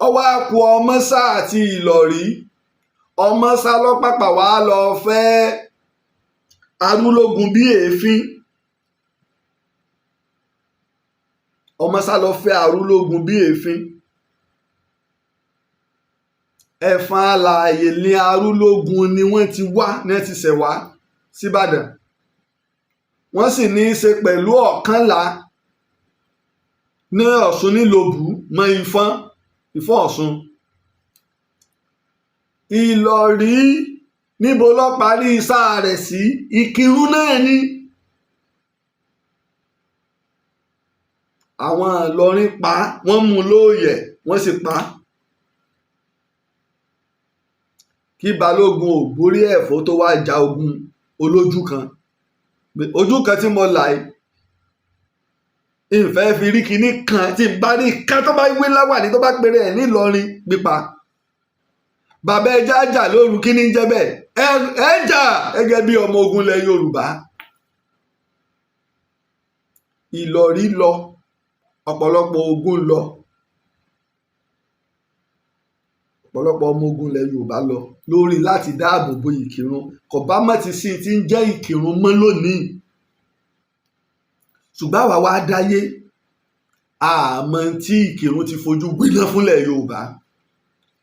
ó wá kù ọmọ sá àti Ìlọ̀rí. Ọmọ sá lọ́pàpà wá lọ fẹ́ Arúlógún bí èéfín. Ọmọ sá lọ fẹ́ Arúlógún bí èéfín. Ẹ̀fọn alààyè ní Arúlógún ni wọ́n ti wá, ní ti ṣẹ̀ wá síbàdàn. Wọ́n sì ní í ṣe pẹ̀lú Ọ̀kànlá ní Ọ̀ṣun nílòbù mọ́ Ifọ̀n Ọ̀ṣun. Ìlọ̀rí níbo ló parí sáà rẹ̀ sí? Ìkìrun náà ni. Àwọn Ìlọrin pa, wọ́n mú lóòyẹ̀, wọ́n sì pa. Kí Balógun Ògbórí Ẹ̀fọ̀n tó wá ja ogun olójú kan, ojú kan tí mo là yìí, ìfẹ́ fi rí kinní kan tí n bá rí kan tó bá wé láwàní tó bá péré ẹ̀ nílọrin pípa. Bàbá ẹja jà lóru, kí ni ń jẹ́ bẹ́ẹ̀? ẹ jà gẹ́gẹ́ bí ọmọ ogun ilẹ̀ Yorùbá. Ìlọ̀rí lọ, ọ̀pọ̀lọpọ̀ ogun lọ, ọ̀pọ̀lọpọ̀ ọmọ ogun ilẹ̀ Yorùbá lọ lórí láti dáàbò bo Ìkìrun. Kò bá má ti sí ti ń jẹ́ Ìkìrun mọ́ lónìí. Ṣùgbọ́n àwa wá dáyé, àmọ́ tí Ìkìrun ti fojú gbiná fúnlẹ̀ Yorùbá.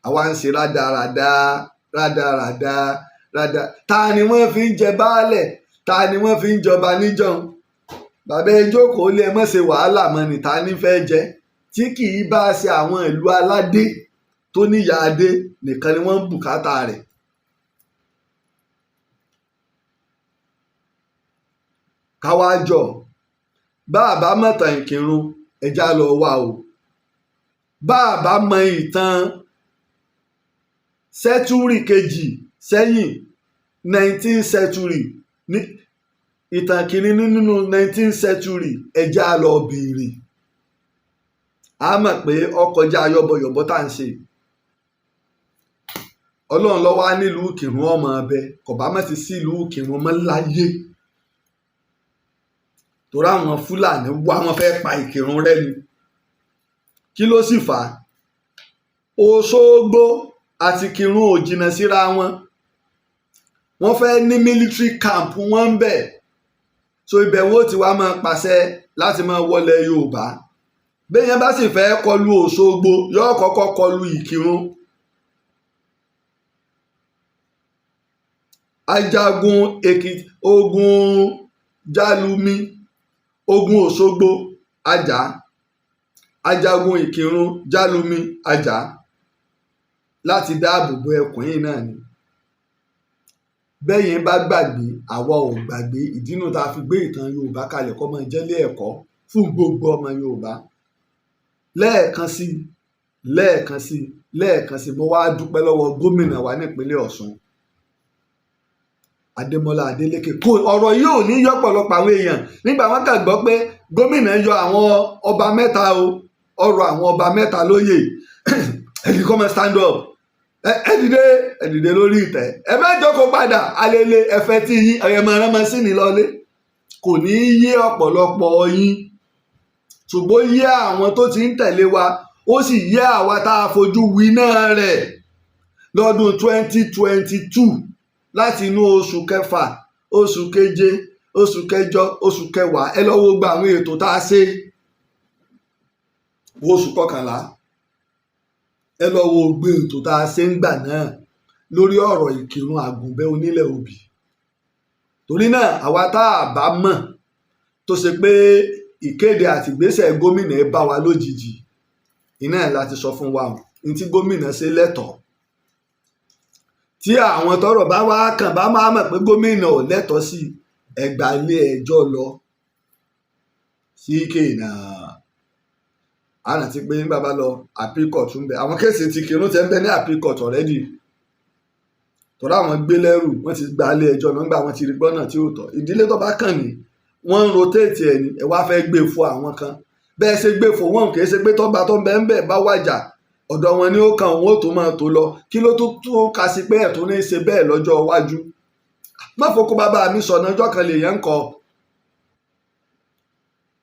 Àwa ń ṣe rádaràda. Ta ni wọ́n fi ń jẹ baálẹ̀? Ta ni wọ́n fi ń jọba níjọ́un? Bàbá ẹ jókòó lé, ẹ má ṣe wàhálà mọ́ ni, ta ni fẹ́ jẹ? Tí kì í bá ṣe àwọn ìlú aládé tó níyà adé nìkan ni wọ́n ń bùkátà rẹ̀. Káwájọ bá a bá mọ̀tàn Ìkìrun, ẹja lọ wá o. Bá a bá mọ ìtàn sẹ́túrì kejì sẹ́yìn, 19th century, ìtàn kìíní nínú 19th century, ẹja lọ bìrì. A mọ̀ pé ọkọjá yọ̀bọ̀yọ̀bọ̀ tá à ń ṣe. ọlọ́run lọ́wọ́ á nílùú Ìkìrun ọmọ ọbẹ̀ kò bá má ti sí ìlú Ìkìrun mọ́ láyé torí àwọn Fúlàní wá wọn fẹ́ pa Ìkìrun rẹ́ ni kí ló sì fà á Òṣogbo àti Ìkìrun ò jìnnà síra wọn wọ́n fẹ́ ní military camp wọn ń bẹ̀ so ibẹ̀ wo ti wá máa pàṣẹ láti máa wọlé Yorùbá béèyàn bá sì fẹ́ kọlu Òṣogbo yóò kọ́kọ́ kọlu Ìkìrun ajagun Èkìtì ogun Jálùmí ogun Òṣogbo ajá ajagun Ìkìrun Jálùmí ajá láti dáàbò bo ẹkùn yìí náà ni bẹ́yìn bá gbàgbé àwa ò gbàgbé ìdínú tá a fi gbé ìtàn Yorùbá kalẹ̀ kọ́ máa jẹ́lé ẹ̀kọ́ fún gbogbo ọmọ Yorùbá lẹ́ẹ̀kan sí mo wá dúpẹ́ lọ́wọ́ gómìnà wa nípínlẹ̀ Ọ̀ṣun Adémọ́lá Adélékè kò ọ̀rọ̀ yìí ò ní yọ pọ̀lọpọ̀ àwọn èèyàn nígbà wọn kà gbọ́ pé gómìnà yọ àwọn ọba mẹ́ta ọ̀rọ̀ àwọn ọba mẹ́ta lóyè ẹ̀dì kọ́mọ stand up ẹ dìde lórí ìtẹ́ ẹ má jókòó padà alele ẹ̀fẹ́ tí yín ẹ̀yẹ̀mọ̀ránmọ́ sí ní lọ́lé kò ní í yé ọ̀pọ̀lọpọ̀ yín ṣùgbọ́n yé àwọn tó ti ń tẹ̀lé wa ó sì yé àwa tá a fojú winá rẹ̀ lọ́dún 2022 láti inú oṣù kẹfà oṣù keje oṣù kẹjọ oṣù kẹwàá ẹ lọ wo gba àwọn ètò tá a ṣe oṣù kọkànlá ẹ lọ wo gbé ètò tá a ṣe ń gbà náà lórí ọ̀rọ̀ Ìkìrun Àgùnbẹ́ onílẹ̀ Òbí torí náà àwa tá a bá mọ̀ tó ṣe pé ìkéde àti ìgbésẹ̀ gómìnà ẹ bá wa lójijì iná ẹ̀ láti sọ fún wa ní tí gómìnà ṣe lẹ́tọ̀ọ́ tí àwọn tọ́rọ̀ bá wá kàn bá máa mọ̀ pé gómìnà ò lẹ́tọ̀ọ́ sí ẹgbà ilé ẹjọ́ lọ sí kéènà àrántí pé nígbà bá lọ appeal court ń bẹ àwọn kéèsì ti Ìkìrun tẹ́ ń bẹ ní appeal court already tọ́lá àwọn gbé lẹ́rù wọ́n ti gba ilé ẹjọ́ nígbà wọ́n ti rí gbọ́nà tí ó tọ́ ìdílé tó bá kàn ní wọ́n ń rotate ẹ̀ ní ẹ wá fẹ́ gbé fún àwọn kan bẹ́ẹ̀ ṣe gbé fún wọn kì í ṣe pé tọ́ba tó ń bẹ ń bẹ bá wàjà ọ̀dọ̀ wọn ni ó kan òun ó tó máa tó lọ kí ló tó ka sí pé ẹ̀tún ní í ṣe bẹ́ẹ̀ lọ́jọ́ iwájú má fokó bàbá mi sọ̀nà ọjọ́ kan lè yẹn ń kọ.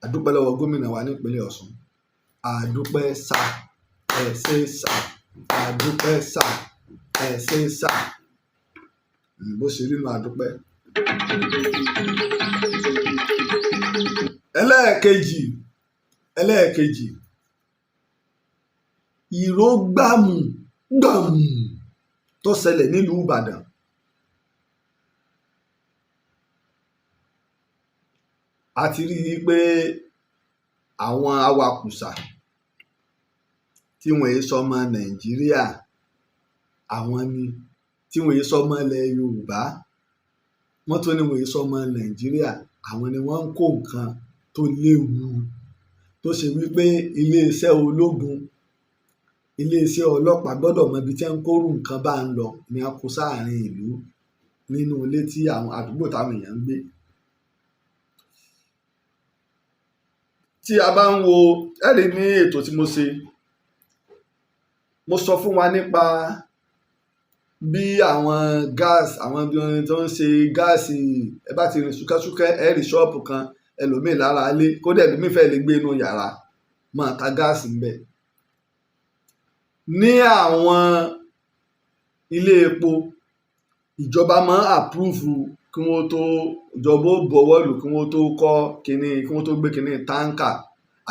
àdúpẹ́ lọ́wọ́ gómìnà wa nípínlẹ̀ Ọ̀ṣun àdúpẹ́ sà ẹ̀ ṣe sà àdúpẹ́ sà ẹ̀ ṣe sà bó ṣe rí nu àdúpẹ́. ẹlẹ́ẹ̀kejì ìró gbàmù tó ṣẹlẹ̀ nílùú Ìbàdàn a ti rí i pé àwọn awakùsà tí wọ́n yé sọmọ Nàìjíríà àwọn ni tí wọ́n yé sọmọ ilẹ̀ Yorùbá wọ́n tó ní wọ́n yé sọmọ Nàìjíríà àwọn ni wọ́n ń kó nǹkan tó léwu tó ṣe wípé iléeṣẹ́ ológun iléeṣẹ́ ọlọ́pàá gbọ́dọ̀ mọ ibi tí wọ́n ń kórù nǹkan bá ń lọ ní a kó sáàrin ìlú nínú ilé tí àwọn àdúgbò táwọn èèyàn ń gbé. tí a bá ń wo ẹ̀rí ní ètò tí mo ṣe mo sọ fún wa nípa bí àwọn gáàsì àwọn ibi tó ń ṣe gáàsì ẹ bá ti rìn súkẹ́súkẹ́ ẹ rí ṣọ́ọ̀bù kan ẹlòmíì lára ilé kódà ẹlòmíì fẹ́ lè gbé inú yàrá máa ta gáàsì ńbẹ̀. ní àwọn ilé epo ìjọba máa àpúrúfù kí wọ́n tó ìjọba ó bọ̀wọ́ lù kí wọ́n tó kọ́ kínní kí wọ́n tó gbé kínní táǹkà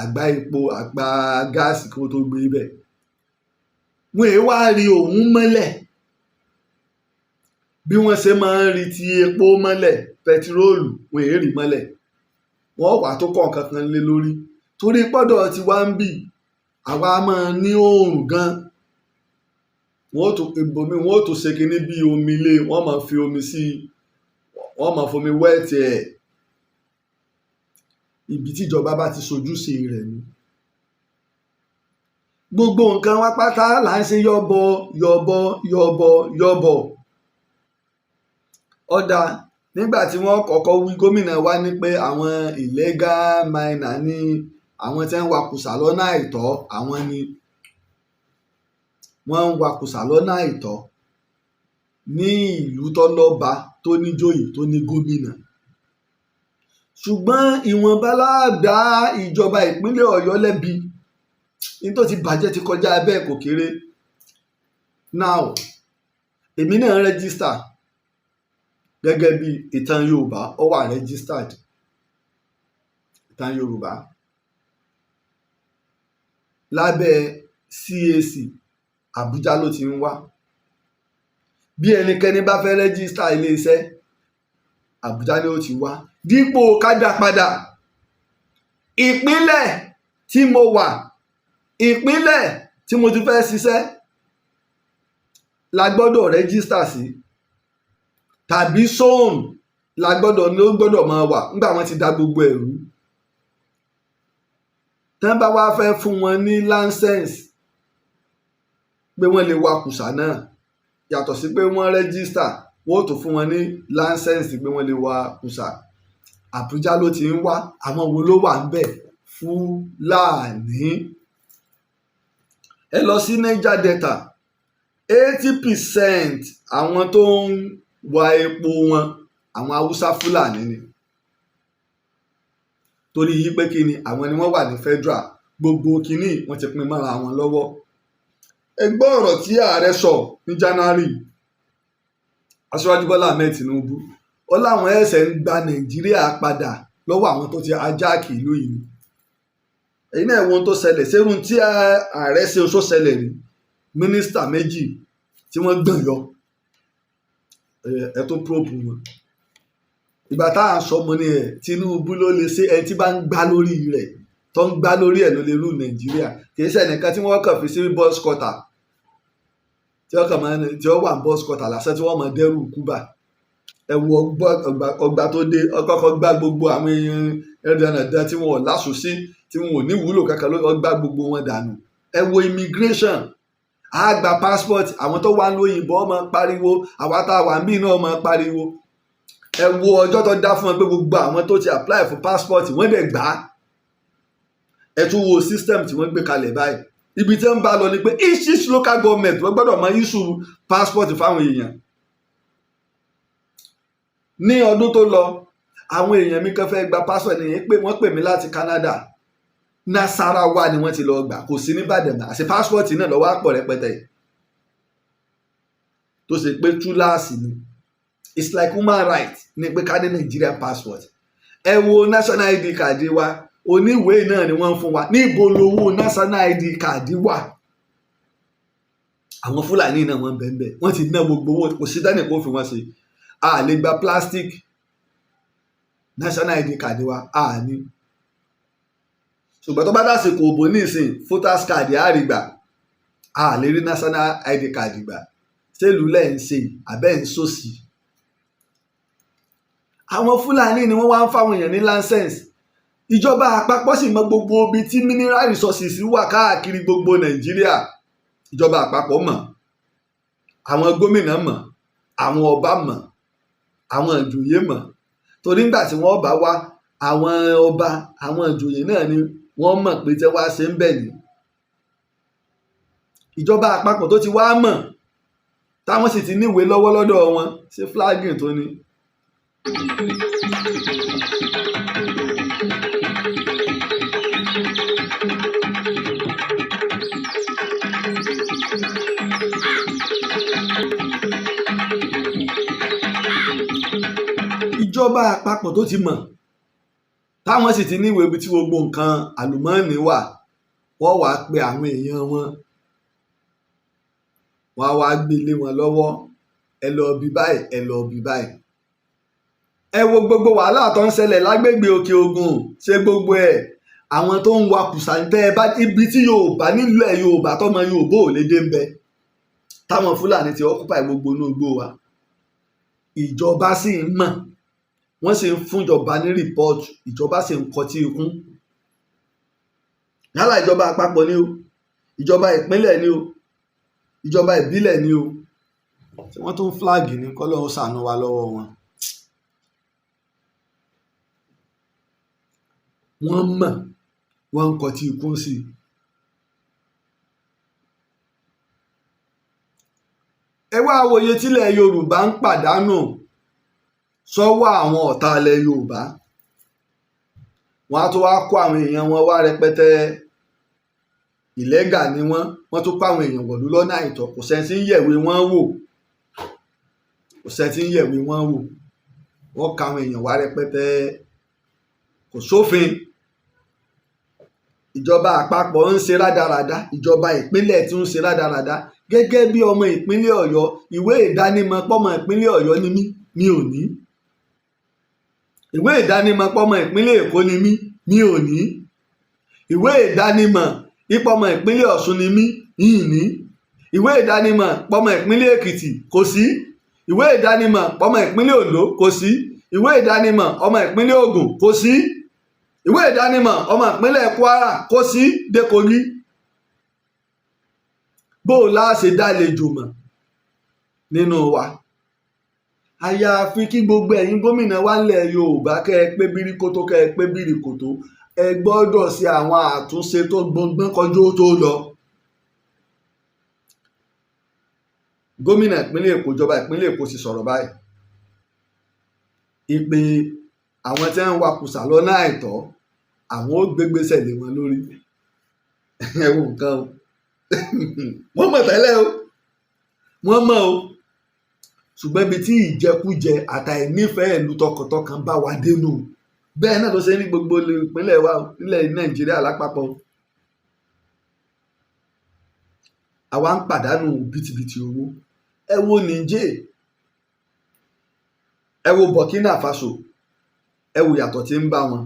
àgbá epo àgbá gáàsì kí wọ́n tó gbé ibẹ̀. wọ́n èé wá rí òun mọ́lẹ̀ bí wọ́n ṣe máa ń rí ti epo mọ́lẹ̀ pẹtiróòlù wọ́n èé rí mọ́lẹ̀ wọ́n wà tó kọ́ nǹkan kan lé lórí torí pọ́dọ̀ tí wá ń bì àwa máa ní oòrùn gan wọ́n ó tó ṣe kínní bí omi lé wọ́n máa fi omi sí wọ́n máa fomi wẹ́ẹ̀tì ẹ̀ ibi tíjọba bá ti sojúṣe rẹ̀ ni. gbogbo nǹkan wá pátá là ń ṣe yọ̀bọ̀ ọ̀dà nígbà tí wọ́n kọ́kọ́ wí gómìnà wa ní pé àwọn illegal miner ní àwọn tí wọ́n ń wakùsà lọ́nà àìtọ́ àwọn ni wọ́n ń wakùsà lọ́nà àìtọ́ ní ìlú tó lọ́ba tó níjòyè tó ní gómìnà ṣùgbọ́n ìwọ̀nba láàdá ìjọba ìpínlẹ̀ Ọ̀yọ́ lẹ́bi ní tó ti bàjẹ́ ti kọjá bẹ́ẹ̀ kò kéré. Now èmi náà rẹ́gísítà gẹ́gẹ́ bí Ìtàn Yorùbá ó wà registered Ìtàn Yorùbá lábẹ́ CAC Àbújá ló ti ń wá. Bí ẹnikẹ́ni bá fẹ́ rẹ́gísítà iléeṣẹ́ Àbújá ni ó ti wá dípò kájà padà ìpínlẹ̀ tí mo wà ìpínlẹ̀ tí mo ti fẹ́ ṣiṣẹ́ la gbọ́dọ̀ rẹ́gísítà sí tàbí zone la gbọ́dọ̀ máa wà nígbà wọ́n ti dá gbogbo ẹ̀rú. Tán bá wá fẹ́ fún wọn ní láńsẹ̀nsì pé wọ́n lè wa kùsà náà yàtọ̀ sí pé wọ́n rẹ́gísítà wọ́n ò tún fún wọn ní láńsẹ̀nsì pé wọ́n lè wa kùsà. Àbújá ló ti ń wá àwọn wo ló wà ń bẹ̀ Fúlàní. Ẹ lọ sí Niger Delta 80% àwọn tó ń wa epo wọn àwọn Haúsá Fúlàní ni torí yí pé kí ni àwọn ni wọ́n wà ní federal gbogbo kínní wọ́n ti pín mọ́ra wọn lọ́wọ́. Ẹ gbọ́ ọ̀rọ̀ tí ààrẹ sọ ní January Aṣíwájú Bọ́lá Ahmed Tinubu ó láwọn ẹ̀sẹ̀ ń gba Nàìjíríà padà lọ́wọ́ àwọn tó ti ajáàkì ìlú yìí. Èyí náà wo ohun tó ṣẹlẹ̀ sẹ́rùn tí ààrẹ ṣe oṣó ṣẹlẹ̀ rí mínísítà méjì tí wọ́n gbọ̀n yọ ẹ tó probe wọn. Ìgbà tá à ń sọ ọmọ ni Tinubu ló lè ṣe ẹni tí bá ń gbá lórí rẹ̀ tó ń gbá lórí ẹ̀ ló lè rú Nàìjíríà kì í ṣe ẹnìkan tí wọ́n kàn fi sí boys quarter tí wọ́n wà ní boys quarter lásán tí wọ́n mọ̀ dẹ́rù Kúbà. Ẹ wo ọgbà tó dé ọkọ̀ gbá gbogbo àwọn èèyàn ẹ̀dá tí wọn ò láṣù sí tí wọn ò ní wúlò kankan ló gbá gbogbo wọn dànù. Ẹ wo immigration a gba passport àwọn tó wà lóyìnbó ọmọ pariwo àwa tá a wà níbí náà ọmọ pariwo. Ẹ wo ọjọ́ tó dá fún wọn pé gbogbo àwọn tó ti apply fún passport wọ́n dẹ̀ gbà á. Ẹ tún wo system tí wọ́n gbé kalẹ̀ báyìí ibi tí wọ́n bá lọ ni pé each local government wọ́n gbọ́dọ̀ máa issue passport fáwọn èèyàn. Ní ọdún tó lọ àwọn èèyàn mi kan fẹ́ gba passport nìyẹn pé wọ́n pè mí láti Canada Nasarawa ni wọ́n ti lọ gbà kò sí ní Ìbàdàn àti passport náà lọ́wọ́ àpọ̀ rẹpẹtẹ tó ṣe pé túláàsì ni it's like human right ní pé ká ní Nigerian passport. Ẹ wo national ID card wa oníwèé náà ni wọ́n ń fún wa níbo lowó national ID card wà. Àwọn Fúlàní náà wọ́n bẹ̀ẹ̀ wọ́n ti ná gbogbo owó kò sí dání kó fi wọ́n ṣe a lè gba plastic national ID card wa a ní. Ṣùgbọ́n tó bá dásìkò òbò nísìn voters card á rí gbà a lè rí national ID card gbà ṣèlú lẹ́yìn ṣe àbẹ́ ń sòsì. Àwọn Fúlàní ni wọ́n wá ń fáwọn èèyàn ní láńsẹ̀nsì. Ìjọba àpapọ̀ sì mọ gbogbo ibi tí mineral resources wà káàkiri gbogbo Nàìjíríà. Ìjọba àpapọ̀ mọ̀ àwọn gómìnà mọ̀ àwọn ọba mọ̀ àwọn ìjòyè mọ̀ torí nígbà tí wọ́n bá wá àwọn ọba àwọn ìjòyè náà ni wọ́n mọ̀ pé tẹ́ wá ṣe ń bẹ̀ ní. Ìjọba àpapọ̀ tó ti wá mọ̀ táwọn sì ti níwèé lọ́wọ́ lọ́dọ̀ wọn ṣe flagging tó ní. Ìjọba àpapọ̀ tó ti mọ̀ táwọn sì ti níwèé ibi tí gbogbo nǹkan àlùmọ́ọ́nì wà wọ́n wàá pe àwọn èèyàn wọn wọ́n á wá gbélé wọn lọ́wọ́ ẹ lọ bí báyìí ẹ lọ bí báyìí. Ẹ wo gbogbo wàhálà tó ń ṣẹlẹ̀ lágbègbè Òkè Ògùn ṣe gbogbo ẹ̀ àwọn tó ń wa kùsàǹtẹ́ ẹ bá ibi tí Yorùbá nílẹ̀ Yorùbá tọmọ Yorùbá ò lè dé ń bẹ táwọn Fúlàní ti occupy gbogbo inú igbó wa. Ìjọba sì ń mọ̀ wọ́n sì ń fún ìjọba ní rìpọ́ọ̀tù ìjọba sì ń kọtí ikún. Yálà ìjọba àpapọ̀ ni o ìjọba ìpínlẹ̀ ni o ìjọba ìbílẹ̀ ni o tí wọ́n tún flag ní kọ́lọ́hún ṣàánú wa lọ́wọ́ wọn. Wọ́n mọ̀ wọ́n ń kọtí ikún sí i. ẹ wá wòye tílẹ̀ Yorùbá ń pàdánù sọ́wọ́ àwọn ọ̀tá ilẹ̀ Yorùbá. Wọ́n á tún wá kó àwọn èèyàn wọn wá rẹpẹtẹ, ìlẹ́gà ni wọ́n tún kó àwọn èèyàn wọ̀lú lọ́nà àìtọ́. Kò sẹ́ni tí ń yẹ̀wé wọn wò, kò sẹ́ni tí ń yẹ̀wé wọn wò. Wọ́n ka àwọn èèyàn wá rẹpẹtẹ, kò sófin. Ìjọba àpapọ̀ ń ṣe rádaràda, ìjọba ìpínlẹ̀ tún ń ṣe rádaràda. Gẹ́gẹ́ bí ọmọ ìpínlẹ̀ Ọ̀yọ́, ìwé ìdánimọ̀ pọ́mọ ìpínlẹ̀ Ọ̀yọ́ ni mí, mi ò ní. Ìwé ìdánimọ̀ pọ́mọ ìpínlẹ̀ Èkó ni mí, mi ò ní. Ìwé ìdánimọ̀ ìpọ́mọ ìpínlẹ̀ Ọ̀ṣun ni mí, yìí ní. Ìwé ìdánimọ̀ pọ́mọ ìpínlẹ̀ Èkìtì kò sí. Ìwé ìdánimọ̀ pọ́mọ ìpínlẹ̀ Oǹdó kò sí. Ìwé ìdánimọ̀ ọmọ ìpínlẹ̀ Ògùn kò sí. Ìwé ìdánimọ̀ ọmọ ìpínlẹ̀ Kwara kò sí dé Kogi. Bó o láṣẹ dálejò mọ̀ nínú wa. Àyàfi kí gbogbo ẹ̀yin gómìnà wa ńlẹ̀ Yorùbá kẹ́ ẹ pé bíríkótó, kẹ́ ẹ pé bíríkótó. Ẹ gbọ́dọ̀ ṣe àwọn àtúnṣe tó gbọngbọ́n kọjú tó lọ. Gómìnà ìpínlẹ̀ Èkó, ìjọba ìpínlẹ̀ Èkó sì sọ̀rọ̀ báyìí. Ìpè àwọn tí wọ́n ń wakùsà lọ́nà àìtọ́, àwọn ó gbégbèsè lé wọn lórí. Ẹ wo nǹkan o. Wọ́n mọ̀ tẹ́lẹ̀ o, wọ́n mọ̀ o. Ṣùgbọ́n ibi tí ìjẹkújẹ àtàìnífẹ̀ẹ́ ìlú tọkàntọkàn bá wa dénú, bẹ́ẹ̀ náà ló ṣe ní gbogbo ìpínlẹ̀ wa nílẹ̀ Nàìjíríà lápapọ̀. Àwa ń pàdánù bìtìbìtì owó. Ẹ wo Niger, ẹ wo Burkina Faso, ẹ wo yàtọ̀ tí ń bá wọn.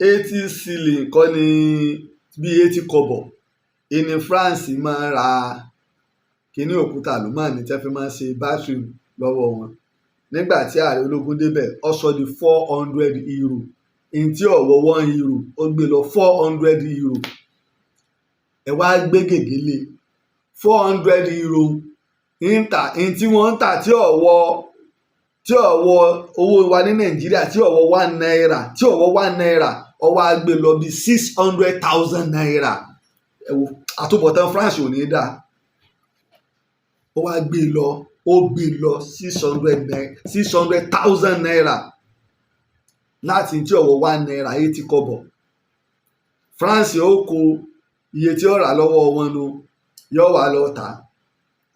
80 cedis kọ́ ni bí 80 kọ́bọ̀. Ìní France máa ń ra kíní òkúta àlùmọ́ọ́nì tí wọ́n fi máa ń ṣe bátìrì lọ́wọ́ wọn. Nígbà tí ààrẹ ológun débẹ̀, ó sọ di 400 euro. Ìyẹn tí ọ̀wọ́ 1 euro, ó gbé lọ 400 euro. Ẹ wá gbé gègé lé 400 euro. Ìyẹn tí wọ́n ń tà tí ọ̀wọ́ owó wa ní Nàìjíríà tí ọ̀wọ́ 1 naira, tí ọ̀wọ́ 1 naira, ó wá gbé lọ bí 600,000 naira. Ẹ wo àtúbọ̀tán France ò ní dáa. Ó wá gbé lọ 600,000 naira láti tí ọ̀wọ́ 1 naira 80 kọ́bọ̀. France ó kó iye tí ó rà lọ́wọ́ wọn nu, yóò wá lọ tà.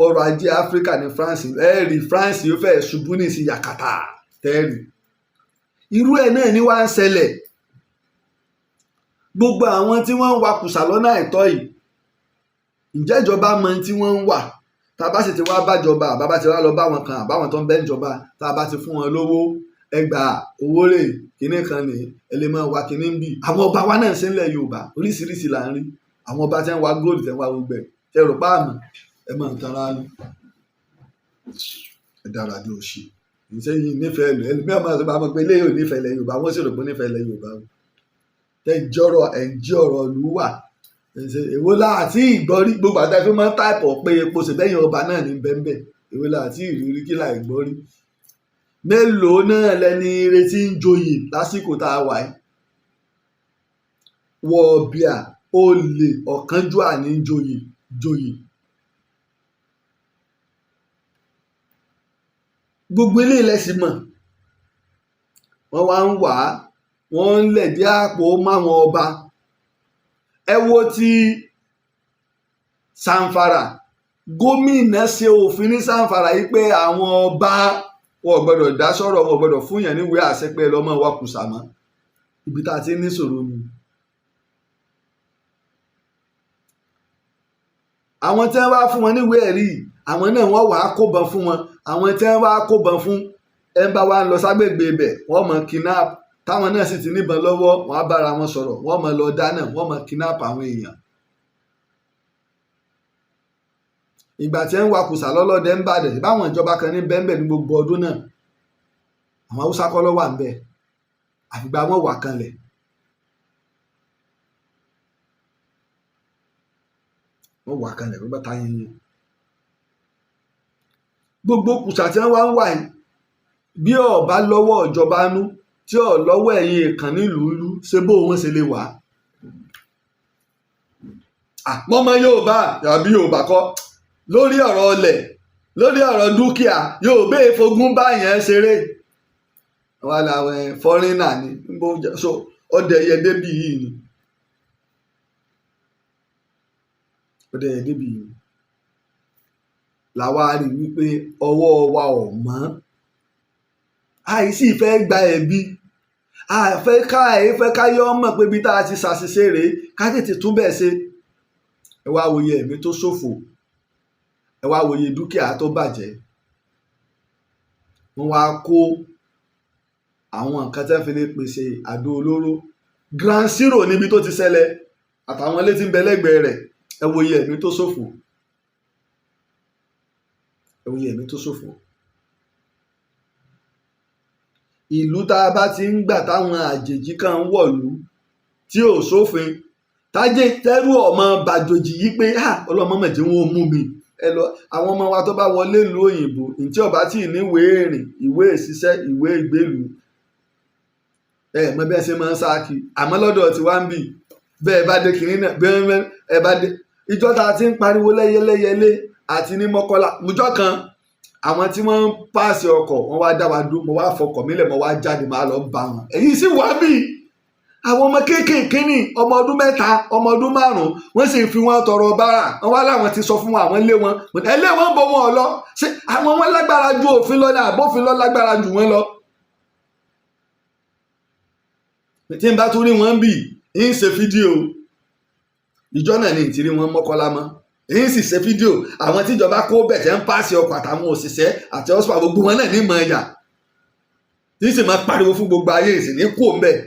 Ọrọ̀ ajé Áfíríkà ní France, ẹ̀rí France yóò fẹ́ ṣubú ní sí yakata tẹ́rì. Irú ẹ̀ náà ni wá ń ṣẹlẹ̀. Gbogbo àwọn tí wọ́n ń wakùsà lọ́nà àìtọ́ yìí, ǹjẹ́ ìjọba mọ tí wọ́n ń wà? Tá a bá sì ti wá bájọba, àbá ti wá lọ bá wọn kan, àbáwọn tó ń bẹ́ ìjọba, tá a bá ti fún wọn lówó, ẹgbà owó rè kíní kan ní ẹlẹ́mọ̀ wa kíní ń bì. Àwọn ọba wa náà ṣe ńlẹ̀ Yorùbá oríṣiríṣi là ń rí. Àwọn ọba tí wọ́n wá góòlù, tí wọ́n wá gbogbo ẹ̀, tẹ rò páàmù, ẹ mọ̀ nǹkan ra ni. Ẹ dára ní òṣì. Ìṣe yìí nífẹ̀ẹ́ lọ, ẹni mìíràn máa sọ pé pé eléyìí ò nífẹ̀ẹ́ lẹ̀ Yorùbá, wọ́n sì rò pé nífẹ̀ẹ́ lẹ̀ Yorùbá. Ẹ jí ọ̀rọ̀ ìlú wà. Èwo láti ìgbọ́rí gbogbo àti ẹgbẹ́ máa ń táìpọ̀ pé epo ṣèbẹ́yìn ọba náà ní bẹ́ńbẹ́. Èwo láti ìrírí kí láì gbọ́rí. Mélòó náà lẹni retí ń joyè lásìkò tá a wà yìí. Wọ̀bìà, olè, ọ̀kánjúà ní joyè. Gbogbo ilé ilẹ̀ sì mọ̀. Wọ́n wá ń wà á, wọ́n ń lẹ̀dí àpò máwọn ọba. Ẹ wo ti Zamfara, gómìnà ṣe òfin ní Zamfara yìí pé àwọn ọba wọn ò gbọdọ̀ dá sọ̀rọ̀, wọn ò gbọdọ̀ fún yàn níwèé àṣẹ pé lọ́mọ wa kùsà mọ́. Ibi tá a ti ní sọ̀rọ̀ ni. Àwọn tí wọ́n bá fún wọn níwèé ẹ̀rí, àwọn náà wọ́n wàá kóbọn fún wọn. Àwọn tí wọ́n bá kóbọn fún ẹ ń bá wa lọ ságbègbè ibẹ̀, wọ́n mọ̀ kidnap. Táwọn náà sì ti níbọn lọ́wọ́, wọ́n á bára wọn sọ̀rọ̀, wọ́n mọ̀ lọ dáná, wọ́n mọ̀ kidnap àwọn èèyàn. Ìgbà tí ń wakùsà lọ́lọ́dẹ ń bàdẹ̀, báwọn ìjọba kan ní bẹ́ńbẹ̀ ní gbogbo ọdún náà, àwọn Haúsá kọ́ ló wà ń bẹ̀, àfìgbà wọn wà kanlẹ̀. Wọ́n wà kanlẹ̀ ló bá ta yẹn yẹn. Gbogbo kùsà tí wọ́n wá ń wà yìí, bí ọba lọ́wọ́ ìjọba nú, tí ò lọ́wọ́ ẹ̀yìn ìkàn nílùú ìlú, ṣé bó wọn ṣe lè wà? Mọ́mọ́ Yorùbá àbí Yorùbá kọ́, lórí ọ̀rọ̀ ọlẹ̀ lórí ọ̀rọ̀ dúkìá yóò bẹ́ẹ̀ fogún báyẹn ṣeré wà láwọn fọ́rínà ni so ọdẹyẹ débì yìí ni ọdẹyẹ débì yìí làwa rí wípé ọwọ́ wa ò mọ́ àìsí ìfẹ́ gba ẹ̀bi àìfẹ́ káyọ́ mọ̀ pé bí tá a ti ṣàṣìṣe rèé ká tètè tún bẹ́ẹ̀ ṣe ẹ wá wòye ẹ̀mí tó ṣòfò ẹ wá wòye dúkìá tó bàjẹ́ wọ́n wá kó àwọn nǹkan tẹ́ fi lè pèsè àdó olóró Ground Zero níbi tó ti ṣẹlẹ̀ àtàwọn ilé tí ń bẹ lẹ́gbẹ̀ẹ́ rẹ̀ ẹ wòye ẹ̀mí tó ṣòfò ẹ wòye ẹ̀mí tó ṣòfò. Ìlú tá a bá ti ń gbà táwọn àjèjì kan ń wọ̀lú tí ò sófin tájé tẹ́rù ọmọ bàjòjì yìí pé ọlọ́mọ mẹ̀jẹ̀ wọn ò mú mi ẹ lọ àwọn ọmọ wa tó bá wọlé ìlú òyìnbó ntí ọba tí ì níwèé ìrìn ìwé ìṣiṣẹ́ ìwé ìgbélú mọ bí ẹ ṣe máa ń sáàkì àmọ́ lọ́dọ̀ tí wá ń bì bẹ́ẹ̀ bá dé kìnínní náà bẹ́ẹ̀ ẹ bá dé ìjọ tá a ti ń pariwo lẹ́yẹlẹ́yẹlé àti ní Mọ́kọ́lá ìjọ kan àwọn tí wọ́n ń pàṣẹ ọkọ̀ wọ́n wá dá wa dúró mo wá fọkọ̀ mílẹ̀ mo wá jáde máa lọ bá wọn èyí sì wá bì àwọn ọmọ kéékèèké ní ọmọ ọdún 3 ọmọ ọdún 5 wọ́n sì fi wọn tọrọ bára wọn wá láwọn ti sọ fún wọn àwọn ilé wọn ẹlé wọn bọ wọn lọ ṣé àwọn wọn lágbára ju òfin lọ ní àbófin lọ lágbára jù wọn lọ. tí n bá tún rí wọn bì ń ṣe fídíò ìjọ náà ní ìtìrí wọn Mọ́kọ́lá mọ́ èyí sì ṣe fídíò àwọn tíjọba kó bẹ̀tẹ̀ ń pàṣẹ ọkọ̀ àtàwọn òṣìṣẹ́ àti ọ̀ṣùpá gbogbo wọn náà ní mọ̀ ẹ̀yà tí sì máa pariwo fún gbogbo ayé ìsìn ní kú òun bẹ́ẹ̀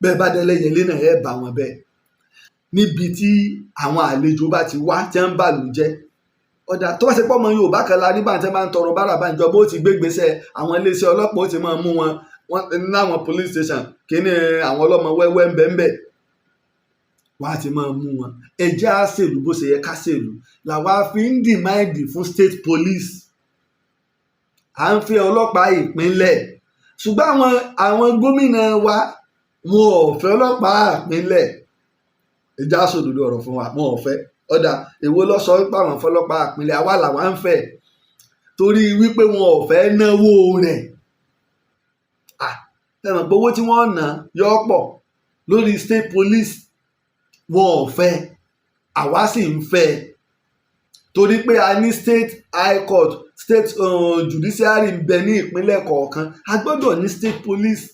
bẹ́ẹ̀ bá délé yẹn lé náà ẹ̀ bá wọn bẹ́ẹ̀ níbi tí àwọn àlejò bá ti wá tí wọ́n ń bàlù jẹ́ ọ̀dà tó bá ṣe pọ́ ọmọ Yorùbá kan la ní báńtẹ́ máa ń tọrọ bára bá ìjọba ó ti gbé gbèsè àwọn iléeṣẹ́ ọlọ́pàá ó ti máa mú wọn láwọn police station kíní àwọn ọlọ́mọ wẹ́wẹ́ ń bẹ́ẹ̀ bẹ́ẹ̀ wọ́n á ti máa mú wọn ẹjẹ́ á ṣèlú bó ṣe yẹ ká ṣèlú làwa fi ń dìmáìdì fún state police à ń fi ọlọ́pàá ìpínlẹ̀ ṣùgbọ́n àwọn gómìnà wa wọn ò fẹ́ ọlọ́pàá ìpínlẹ̀ ẹjẹ́ á sòdodo ọ̀rọ̀ fún wa wọn ò fẹ́ ọ̀dà èwo ló sọ wípé àwọn fọlọ́pàá ìpínlẹ̀ àwa làwa ń fẹ́ torí wípé wọn ò fẹ́ náwó rẹ̀ ẹ̀mọ̀ pé owó tí wọ́n ná yọ pọ̀ lórí state police wọn ò fẹ́ àwa sì ń fẹ́ torí pé a ní state high court state judiciary ń bẹ ní ìpínlẹ̀ kọ̀ọ̀kan a gbọ́dọ̀ ní state police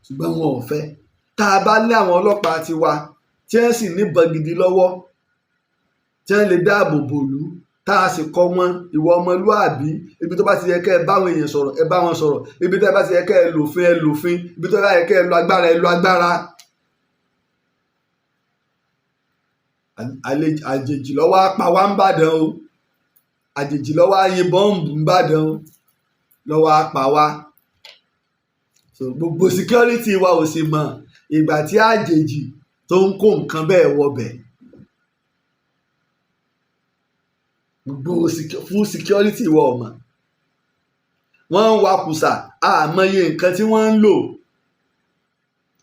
ṣùgbọ́n wọn ò fẹ́ tá a bá lé àwọn ọlọ́pàá tiwa tí wọ́n sì níbọn gidi lọ́wọ́ tí wọ́n lè dáàbò bòlú tá a sì kọ́ wọn ìwà ọmọlúàbí ibi tó bá ti yẹ kẹ́ ẹ bá àwọn èèyàn sọ̀rọ̀ ẹ bá wọn sọ̀rọ̀ ibi tó bá ti yẹ kẹ́ ẹ lòfin ẹ lòfin ibi tó bá yẹ kẹ́ ẹ lo agbára ẹ lo agbára. àjèjì lọ́wọ́ apá wa ń bàdàn o àjèjì lọ́wọ́ ayé bọ́ǹbù ń bàdàn o lọ́wọ́ apá wa so gbogbo security wa ò sì mọ̀ ìgbà tí àjèjì tó ń kó nǹkan bẹ́ẹ̀ wọbẹ̀ gbogbo full security wa ò mọ̀ wọ́n ń wakùsà àmọye nǹkan tí wọ́n ń lò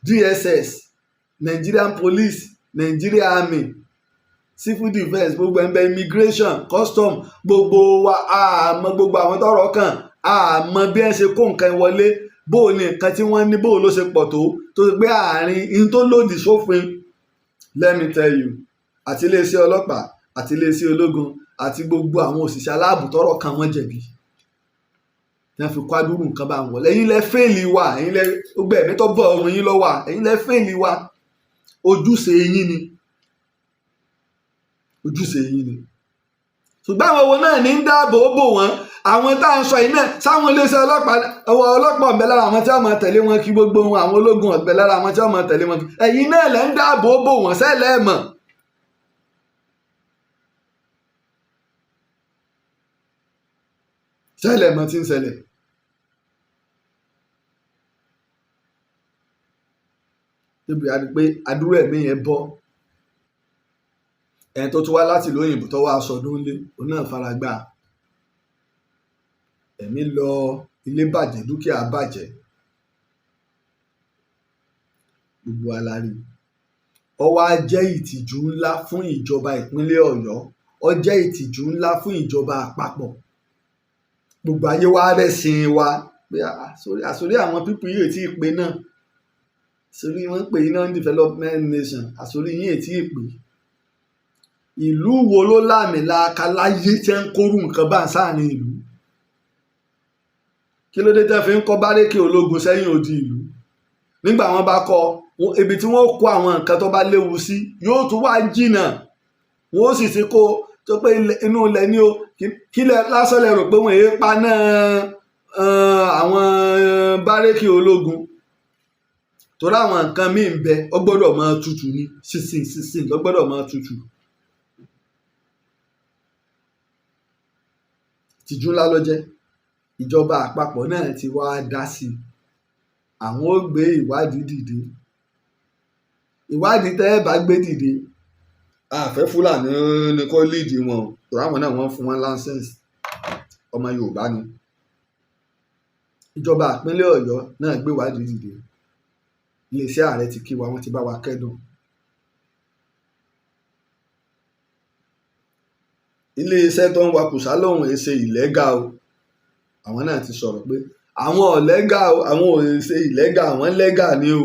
DSS Nigerian Police Nigeria Army Civil Defence gbogbo ẹ̀ńbẹ́ immigration custom gbogbo wa àmọ́ gbogbo àwọn tọ́rọ̀ kàn àmọ́ bí ẹ ṣe kó nǹkan wọlé bó o ní nǹkan tí wọ́n ní bó o ló ṣe pọ̀ tó ṣe pé àárín in tó lòdì sófin let me tell you àti iléeṣẹ́ ọlọ́pàá àti iléeṣẹ́ ológun àti gbogbo àwọn òṣìṣẹ́ aláàbò tọ́rọ̀ kàn wọ́n jẹ̀bi wọ́n fi kwádùrù nǹkan bá ń wọlé ẹ̀yin lẹ fẹ́ẹ̀lì wa ẹ̀yin lẹ gbogbo ẹ̀mí tó bọ̀ ọ̀run yín lọ́wọ́ ẹ̀yin lẹ fẹ́ẹ̀lì wa ojúṣe yín ni ojúṣe yín ni ṣùgbọ́n àwọn owó náà ní ń dáàbò bò wọ́n àwọn tá à ń sọ yìí náà sáwọn iléeṣẹ́ ọlọ́pàá ọ̀bẹ lára àwọn tí wọ́n máa tẹ̀lé wọn kí gbogbo wọn àwọn ológun ọ̀bẹ lára àwọn tí wọ́n máa tẹ̀lé wọn kí ẹ̀yin náà lẹ́ ń dáàbò bò wọ́n sẹ́lẹ̀ mọ̀. sẹ́lẹ̀ mọ̀ tí ń ṣẹlẹ̀ níbi àdí pé adúrú ẹ̀mí yẹn bọ́ ẹni tó tún wá láti ìlú òyìnbó tó wá aṣọdún lé òun náà fara gbà ẹ̀mí lọ ilé bàjẹ́ dúkìá bàjẹ́ gbogbo alárí ó wá jẹ́ ìtìjú ńlá fún ìjọba ìpínlẹ̀ Ọ̀yọ́, ó jẹ́ ìtìjú ńlá fún ìjọba àpapọ̀. Gbogbo ayé wá rẹ̀sìn wa pé àsórí àwọn pípù yìí tí ì pé náà, àsórí wọn pè ní non-development nation, àsórí yìí tí ì pé. Ìlú wo ló láàmìlàaka láyé tí ń kórú nǹkan bá ń sáàrin ìlú? Kí ló dé tẹ́ fi ń kọ́ bárékè ológun sẹ́yìn odi ìlú? Nígbà wọn bá kọ́ ibi tí wọ́n kó àwọn nǹkan tó bá léwu sí yóò tún wá jìnnà, wọ́n ó sì ti kó tó pé inú ilẹ̀ ní o, kí lásán lẹ rò pé wọ́n èé paná àwọn bárékè ológun? Torí àwọn nǹkan míì ń bẹ ó gbọ́dọ̀ máa tutù ní sísìn ló gbọ́dọ̀ máa tutù. Ìtìjú ńlá ló jẹ́. Ìjọba àpapọ̀ náà ti wá dá sí i, àwọn ó gbé ìwádìí dìde. Ìwádìí tẹ́ ẹ bá gbé dìde, àfẹ́ Fúlàní ni kó líìdì wọn o, torí àwọn náà wọ́n fún wọn láńsẹ̀nsì, ọmọ Yorùbá ni. Ìjọba ìpínlẹ̀ Ọ̀yọ́ náà gbé ìwádìí dìde. Iléeṣẹ́ ààrẹ ti kí wa, wọ́n ti bá wa kẹ́dùn. Iléeṣẹ́ tó ń wakùsà lòun èé ṣe ìlẹ́gà o, àwọn náà ti sọ̀rọ̀ pé àwọn ò lẹ́gà o, àwọn ò ṣe ìlẹ́gà, àwọn lẹ́gà ni o.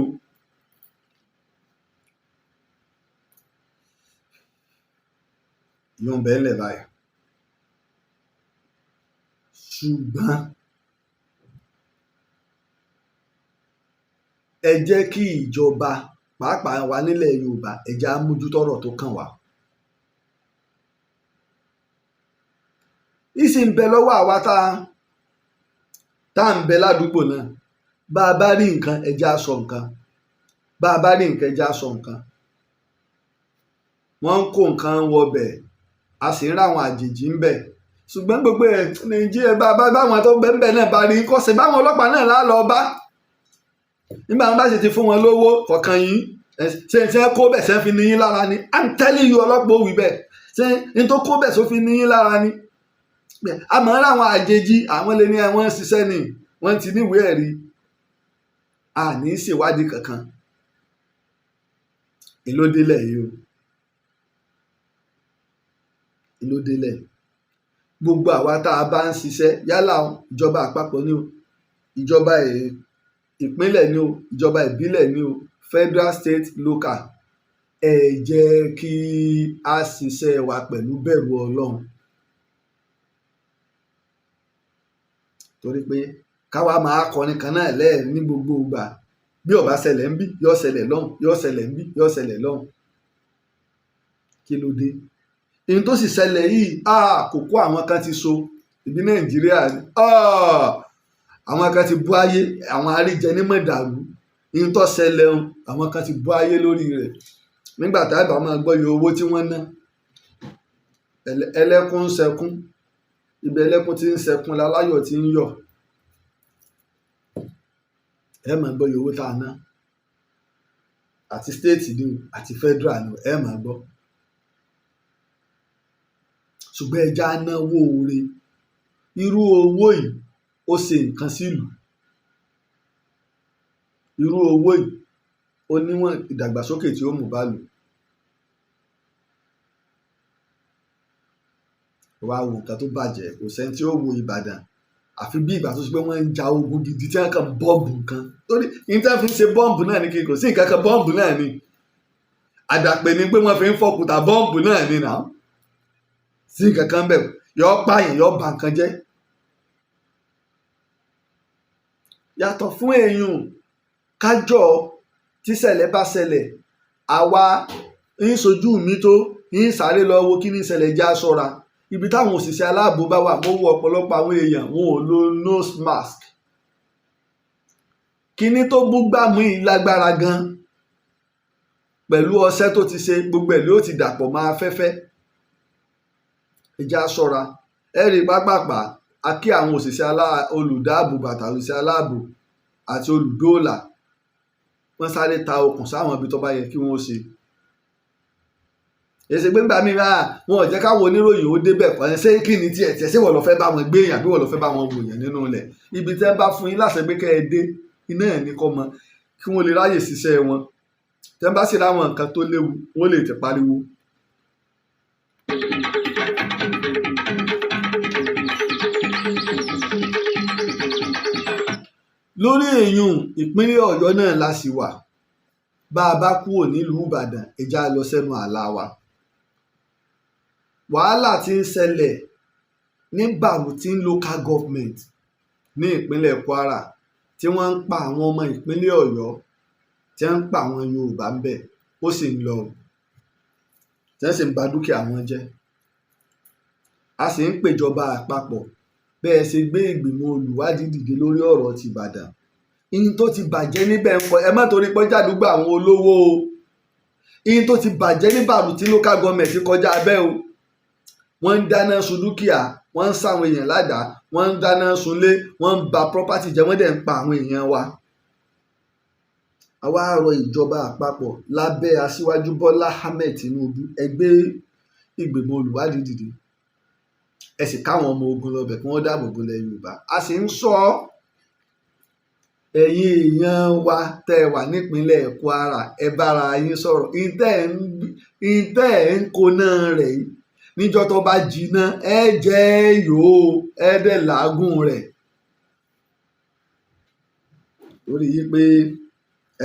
Yóò bẹ́ẹ̀ lẹ̀ báyìí. Ṣùgbọ́n ẹ jẹ́ kí ìjọba pàápàá wa nílẹ̀ Yorùbá ẹ jẹ́ á mójútó ọ̀rọ̀ tó kàn wá. Ìsìn ń bẹ lọ́wọ́ àwa tá à ń bẹ ládùúgbò náà. Bá a bá rí nǹkan ẹ jẹ́ á sọ nǹkan, bá a bá rí nǹkan ẹ jẹ́ á sọ nǹkan. Wọ́n ń kó nǹkan wọbẹ̀, a sì ń ráwọn àjèjì ń bẹ̀. Ṣùgbọ́n gbogbo ẹ̀ Nàìjíríà báwọn tó ń bẹ náà bá rí kó ṣe báwọn ọlọ́pàá náà lá lọ bá. Nígbà wọn bá sì ti fún wọn lówó kọ̀ọ̀kan yìí, ṣe kó bẹ̀ ṣe fi níyín lára ni. I'm telling you, ọlọ́pàá òwì bẹ́ẹ̀ ṣe ní tó kó bẹ̀ ṣó fi níyín lára ni. Àmọ́ ráwọn àjèjì àwọn lè ní àwọn ṣiṣẹ́ ni wọ́n ti níwèé ẹ̀rí, àní ṣèwádìí kankan. Ìlódélẹ̀ yìí o, ìlódélẹ̀. Gbogbo àwa tá a bá ń ṣiṣẹ́ yálà ìjọba àpapọ̀ ni o, ìjọba ìpínlẹ̀ ni o, ìjọba ìbílẹ̀ ni o, federal, state, local, ẹ jẹ́ kí a ṣiṣẹ́ wa pẹ̀lú bẹ̀rù Ọlọ́run. Torí pé káwa máa kọrin kan náà lẹ́ẹ̀ ní gbogbo ìgbà, bí ó bá ṣẹlẹ̀ ń bí yóò ṣẹlẹ̀ lọ́hùn, yóò ṣẹlẹ̀ ń bí yóò ṣẹlẹ̀ lọ́hùn. Kí ló dé? Ìyẹn tó sì ṣẹlẹ̀ yìí kò kó àwọn kan ti so ìbí Nàìjíríà ni. Àwọn kan ti bú ayé, àwọn àríjẹ ní mọ̀dàrú. Ìyẹn tó ṣẹlẹ̀ àwọn kan ti bú ayé lórí rẹ̀. Nígbà tá a bá máa gbọ́ iye owó tí wọ́n ná, ẹlẹ́kún ń sẹkún, ibẹ̀ ẹlẹ́kún tí ń sẹkún láláyọ̀ tí ń yọ̀. Ẹ máa gbọ́ iye owó tá a ná, àti state ni o àti federal ni o, ẹ máa gbọ́. Ṣùgbọ́n ẹja náwó oore, irú owó yìí ó ṣe nǹkan sílùú, irú owó yìí ó níwọ̀n ìdàgbàsókè tí ó mú bá lù. Wá wo nǹkan tó bàjẹ́, kò sẹ́ni tí ó wo Ìbàdàn àfi bí ìgbà tó ṣe pé wọ́n ń ja ogun gidi tí wọ́n kàn bọ́ǹbù nǹkan. Torí níta fi ń ṣe bọ́ǹbù náà ní kí kò sí nǹkan kan, bọ́ǹbù náà ni. Àdàpè ni pé wọ́n fi ń fọkùtà, bọ́ǹbù náà ni náà. Sí nǹkan kan bẹ̀ yọ pààyàn yọ bà nǹkan jẹ́. Yàtọ̀ fún èèyàn kájọ tíṣẹ̀lẹ̀ bá ṣẹlẹ̀, àwa ń sojú mi tó ń sáré lọ wo kí ní ìṣẹ̀lẹ̀ já ṣọ́ra. Ibi táwọn òṣìṣẹ́ aláàbò bá wà, mo wo ọ̀pọ̀lọpọ̀ àwọn èèyàn wọn ò lo nose mask. Kíní tó búgbàmù yìí lágbára gan, pẹ̀lú ọṣẹ tó ti ṣe gbogbo ẹ̀ ló ti dàpọ̀ mọ́ afẹ́fẹ́. Ìjà ṣọ́ra. Ẹ rí pápápá a kí àwọn òṣìṣẹ́ olùdáàbòbò àtàwọn òṣìṣẹ́ aláàbò àti olùdóòlà, wọ́n sáré ta okùn sáwọn ibi tó bá yẹ kí wọ́n ṣe. Èsì pé nígbà míì wọn ò jẹ́ káwọn oníròyìn ó débẹ̀ kọ́ ẹ ṣé kí ni tiẹ̀ ṣé wọ́n lọ fẹ́ bá wọn gbé èèyàn àbí wọ́n lọ fẹ́ bá wọn wòyàn nínú ilẹ̀. Ibi tẹ́ bá fún yín láṣẹ pé kẹ́ ẹ dé iná ẹ̀ ní kọ́ mọ kí wọ́n lè ráyè ṣiṣẹ́ wọn. tí wọ́n bá sì láwọn nǹkan tó léwu wọ́n lè ti pariwo. lórí èèyàn ìpínlẹ̀ Ọ̀yọ́ náà la sì wà bá a bá kúrò nílùú Ìbàdàn ẹja lọ sẹ́nu ààlà wa. wàhálà tí ń ṣẹlẹ̀ ní Bautin local government ní ìpínlẹ̀ Kwara tí wọ́n ń pa àwọn ọmọ ìpínlẹ̀ Ọ̀yọ́ tí wọ́n ń pa àwọn Yorùbá ń bẹ̀ ó sì ń lọ tí wọ́n sì ń ba dúkìá wọn jẹ́. a sì ń pèjọba àpapọ̀ bẹ́ẹ̀ ṣe gbé ìgbìmọ̀ olùwádìí dìde lórí ọ̀rọ̀ ti Ìbàdàn. ihun tó ti bàjẹ́ níbẹ̀ ń pọ̀ ẹ má torí pé jàdúgbò àwọn olówó o. ihun tó ti bàjẹ́ ní Bautin local government kọjá abẹ́ o. wọ́n ń dáná sun dúkìá wọ́n ń sáwọn èèyàn ládàá wọ́n ń dáná sunlé wọ́n ń ba property jẹ́ wọ́n dẹ̀ ń pa àwọn èèyàn wa. àwa rọ ìjọba àpapọ̀ lábẹ́ aṣíwájú Bọ́lá Ahmed Tinubu ẹ gbé ìgbìmọ̀ olùwádìí dìde ẹ sì káwọn ọmọ ogun lọ bẹ̀ kí wọ́n dáàbò bo ilẹ̀ Yorùbá. a sì ń sọ ẹ̀yin èèyàn wa tẹ́ ẹ wà nípínlẹ̀ Kwara ẹ bára yín sọ̀rọ̀ ìtẹ́ ẹ̀ ń koná rẹ̀ yìí níjọ́ tó bá jiná ẹ jẹ́ yòó ẹ dẹ̀ làágùn rẹ̀. lórí yìí pé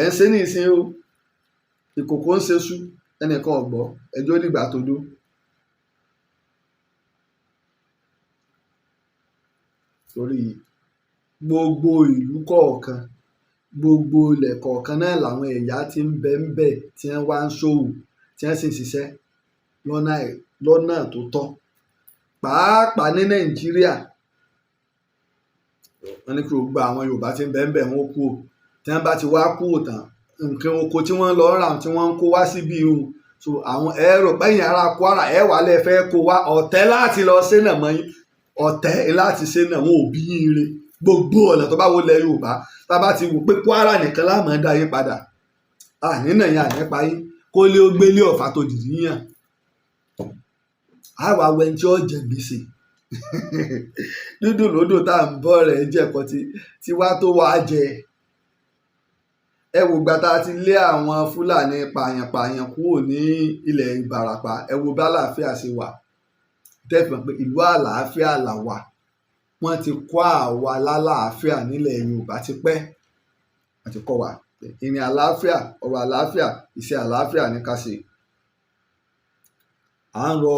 ẹ ń ṣe ní ìsìn o ìkòkò ń ṣe sú ẹnìkan ọ̀gbọ́ ẹjọ́ dìgbà tó dó. torí gbogbo ìlú kọ̀ọ̀kan gbogbo ilẹ̀ kọ̀ọ̀kan náà làwọn ẹ̀yà tí ń bẹ tí wọ́n wá ń ṣòwò tí wọ́n sì ń ṣiṣẹ́ lọ́nà tó tọ́ pàápàá ní Nàìjíríà. wọ́n ní kí gbogbo àwọn Yorùbá tí ń bẹ wọ́n kú o tí wọ́n bá ti wá kú o tán nǹkan oko tí wọ́n lọ rà tí wọ́n ń kó wá síbí o so àwọn ẹ̀rọ pẹ́yìn ará Kwara ẹ̀ wà lẹ́ fẹ́ kó wá ọ̀tẹ̀ láti lọ sẹ́nà mọ́yìn ọ̀tẹ̀ láti sẹ́nà wọn ò bí yín re gbogbo ọ̀nà tó bá wọlé Yorùbá tá a bá ti wò pé Kwara nìkan láàmú dá yín padà nínà yẹn ànípa yín kó lé ó gbélé ọ̀fà tó dìdí yàn àwa wẹ́n tí ó jẹ gbèsè dúdú lódò tá à ń bọ̀ rẹ̀ jẹ̀kọ́ tí wá tó wá jẹ. ẹ wò gbàtà ti lé àwọn Fúlàní pààyàn kúrò ní ilẹ̀ Ìbàràpá ẹ wo bí àlàáfíà ṣe wà tẹ́fọ̀n pé ìlú àlàáfíà là wà wọ́n ti kọ́ àwa lálàáfíà nílẹ̀ Yorùbá ti pẹ́ wọ́n ti kọ́ wa ìrìn àlàáfíà ọ̀rọ̀ àlàáfíà iṣẹ́ àlàáfíà ní ká ṣe. à ń rọ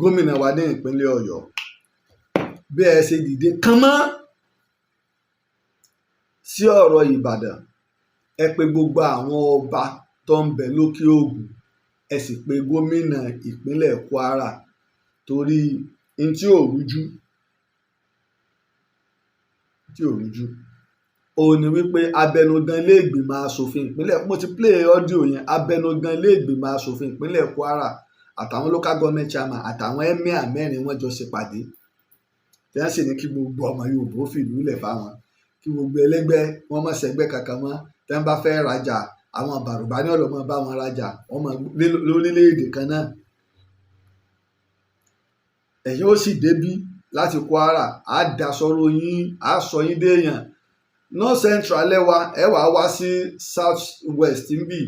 gómìnà wa ní ìpínlẹ̀ Ọ̀yọ́ bí ẹ ṣe dìde kánmọ́ sí ọ̀rọ̀ Ìbàdàn ẹ pè gbogbo àwọn ọba tó ń bẹ lókè Ògùn ẹ sì pè gómìnà ìpínlẹ̀ Kwara torí n tí ò rújú òun ni wípé abẹnugan ilé ìgbìmọ̀ asòfin ìpínlẹ̀ mo ti play audio yẹn abẹnugan ilé ìgbìmọ̀ asòfin ìpínlẹ̀ Kwara àtàwọn local government chairman àtàwọn emir mẹ́rin wọ́n jọ ṣèpàdé tí wọ́n sì ní kí gbogbo ọmọ Yorùbá ó fìlú lẹ̀ fáwọn kí gbogbo ẹlẹ́gbẹ́ wọn má ṣẹgbẹ́ kankan mọ́ tí wọ́n bá fẹ́ rajà àwọn bàrùbá ní ọ̀lọ́mọ bá wọn rajà ọmọ lórílẹ̀‐èdè kan náà. ẹ̀yin ó sì débí láti Kwara á dasọ̀rọ̀ yín á sọ yín déèyàn north central lẹ́wà ẹ wàá wá sí south west níbí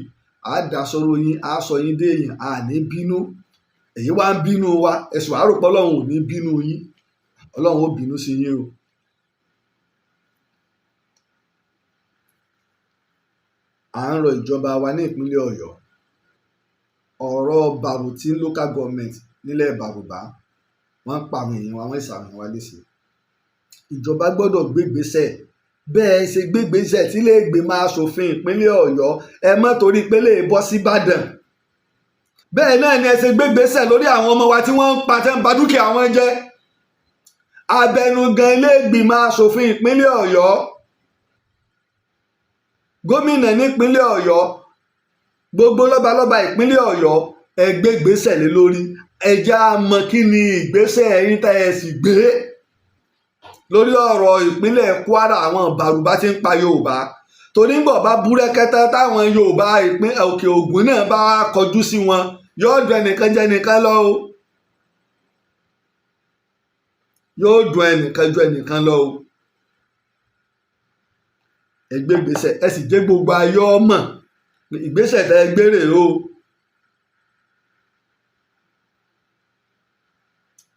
á dasọ̀rọ̀ yín á sọ yín déèyàn á ní bínú èyí wá ń bínú wa ẹ̀sùn àròpọ̀ Ọlọ́run ò ní bínú yín Ọlọ́run ó bínú sí yín o. à ń rọ ìjọba wa ní ìpínlẹ̀ Ọ̀yọ́ ọ̀rọ̀ Bautin local government nílẹ̀ Bàrùbá wọ́n pa àwọn èèyàn wa wọ́n ìsàmì wa léṣe ìjọba gbọ́dọ̀ gbégbésẹ̀ bẹ́ẹ̀ ṣe gbégbésẹ̀ tí ilé ìgbìmọ̀ asòfin ìpínlẹ̀ Ọ̀yọ́ ẹ má torí pé lè bọ́ sí Ìbàdàn bẹ́ẹ̀ náà ni ẹ ṣe gbégbésẹ̀ lórí àwọn ọmọ wa tí wọ́n ń pa tẹ́ ń ba dúkìá wọn jẹ́ abẹnugan ilé ìgbìmọ̀ asòfin ìpínlẹ̀ Ọ̀yọ́ gómìnà nípínlẹ̀ Ọ̀yọ́ gbogbo lọ́balọ́ba ìpínlẹ̀ Ọ̀yọ́ ẹ gbé ìgbésẹ̀ lé lórí ẹjẹ́ àmọ́ kí ni ìgbésẹ̀ ẹ̀yin tá ẹ sì gbé lórí ọ̀rọ̀ ìpínlẹ̀ Kwara àwọn bàrùbá tí ń pa Yorùbá torí ń bọ̀ bá búrẹ́kẹ́tẹ́ táwọn Yorùbá ìpínlẹ̀ Òkè Ògùn náà bá kọjú sí wọn yóò dùn ẹnìkan jẹ́ ẹnìkan lọ o yóò dùn ẹnìkan ju ẹnìkan lọ o. ẹ gbé ìgbésẹ̀ ẹ sì jẹ́ gbogbo ayé ọmọ ìgbésẹ̀ tẹ́ ẹ gbére o.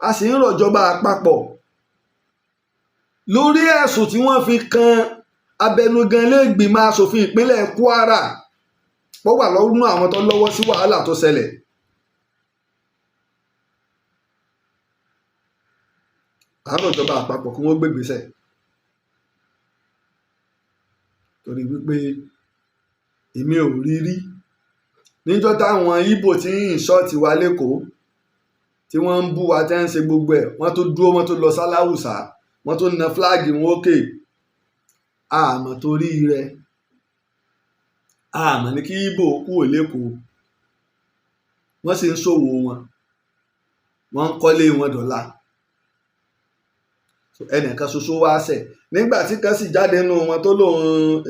a sì ń rọ̀jọba àpapọ̀ lórí ẹ̀sùn tí wọ́n fi kan abẹnugan iléègbìmọ̀ asòfin ìpínlẹ̀ Kwara pọ̀ wà lọ́nà àwọn tó lọ́wọ́ sí wàhálà tó ṣẹlẹ̀. àárọ̀ ìjọba àpapọ̀ kí wọ́n gbégbèsẹ̀ torí wípé èmi ò rí rí níjọ́ táwọn Ìgbò tí ń ṣọ́ọ̀tì wa lẹ́kọ̀ọ́ tí wọ́n ń bú wa tí wọ́n ń ṣe gbogbo ẹ̀ wọ́n tó dúró wọ́n tó lọ sáláwùsá wọ́n tó na fúláàgì wọn òkè àmọ́ torí rẹ̀ àmọ́ ní kí Ìgbò kúrò lẹ́kọ̀ọ́ wọ́n sì ń ṣòwò wọn wọ́n ń kọ́lé wọn dọ̀la ẹnìkan ṣoṣo wá ṣẹ̀ nígbà tí kan sì jáde nínú wọn tó lóun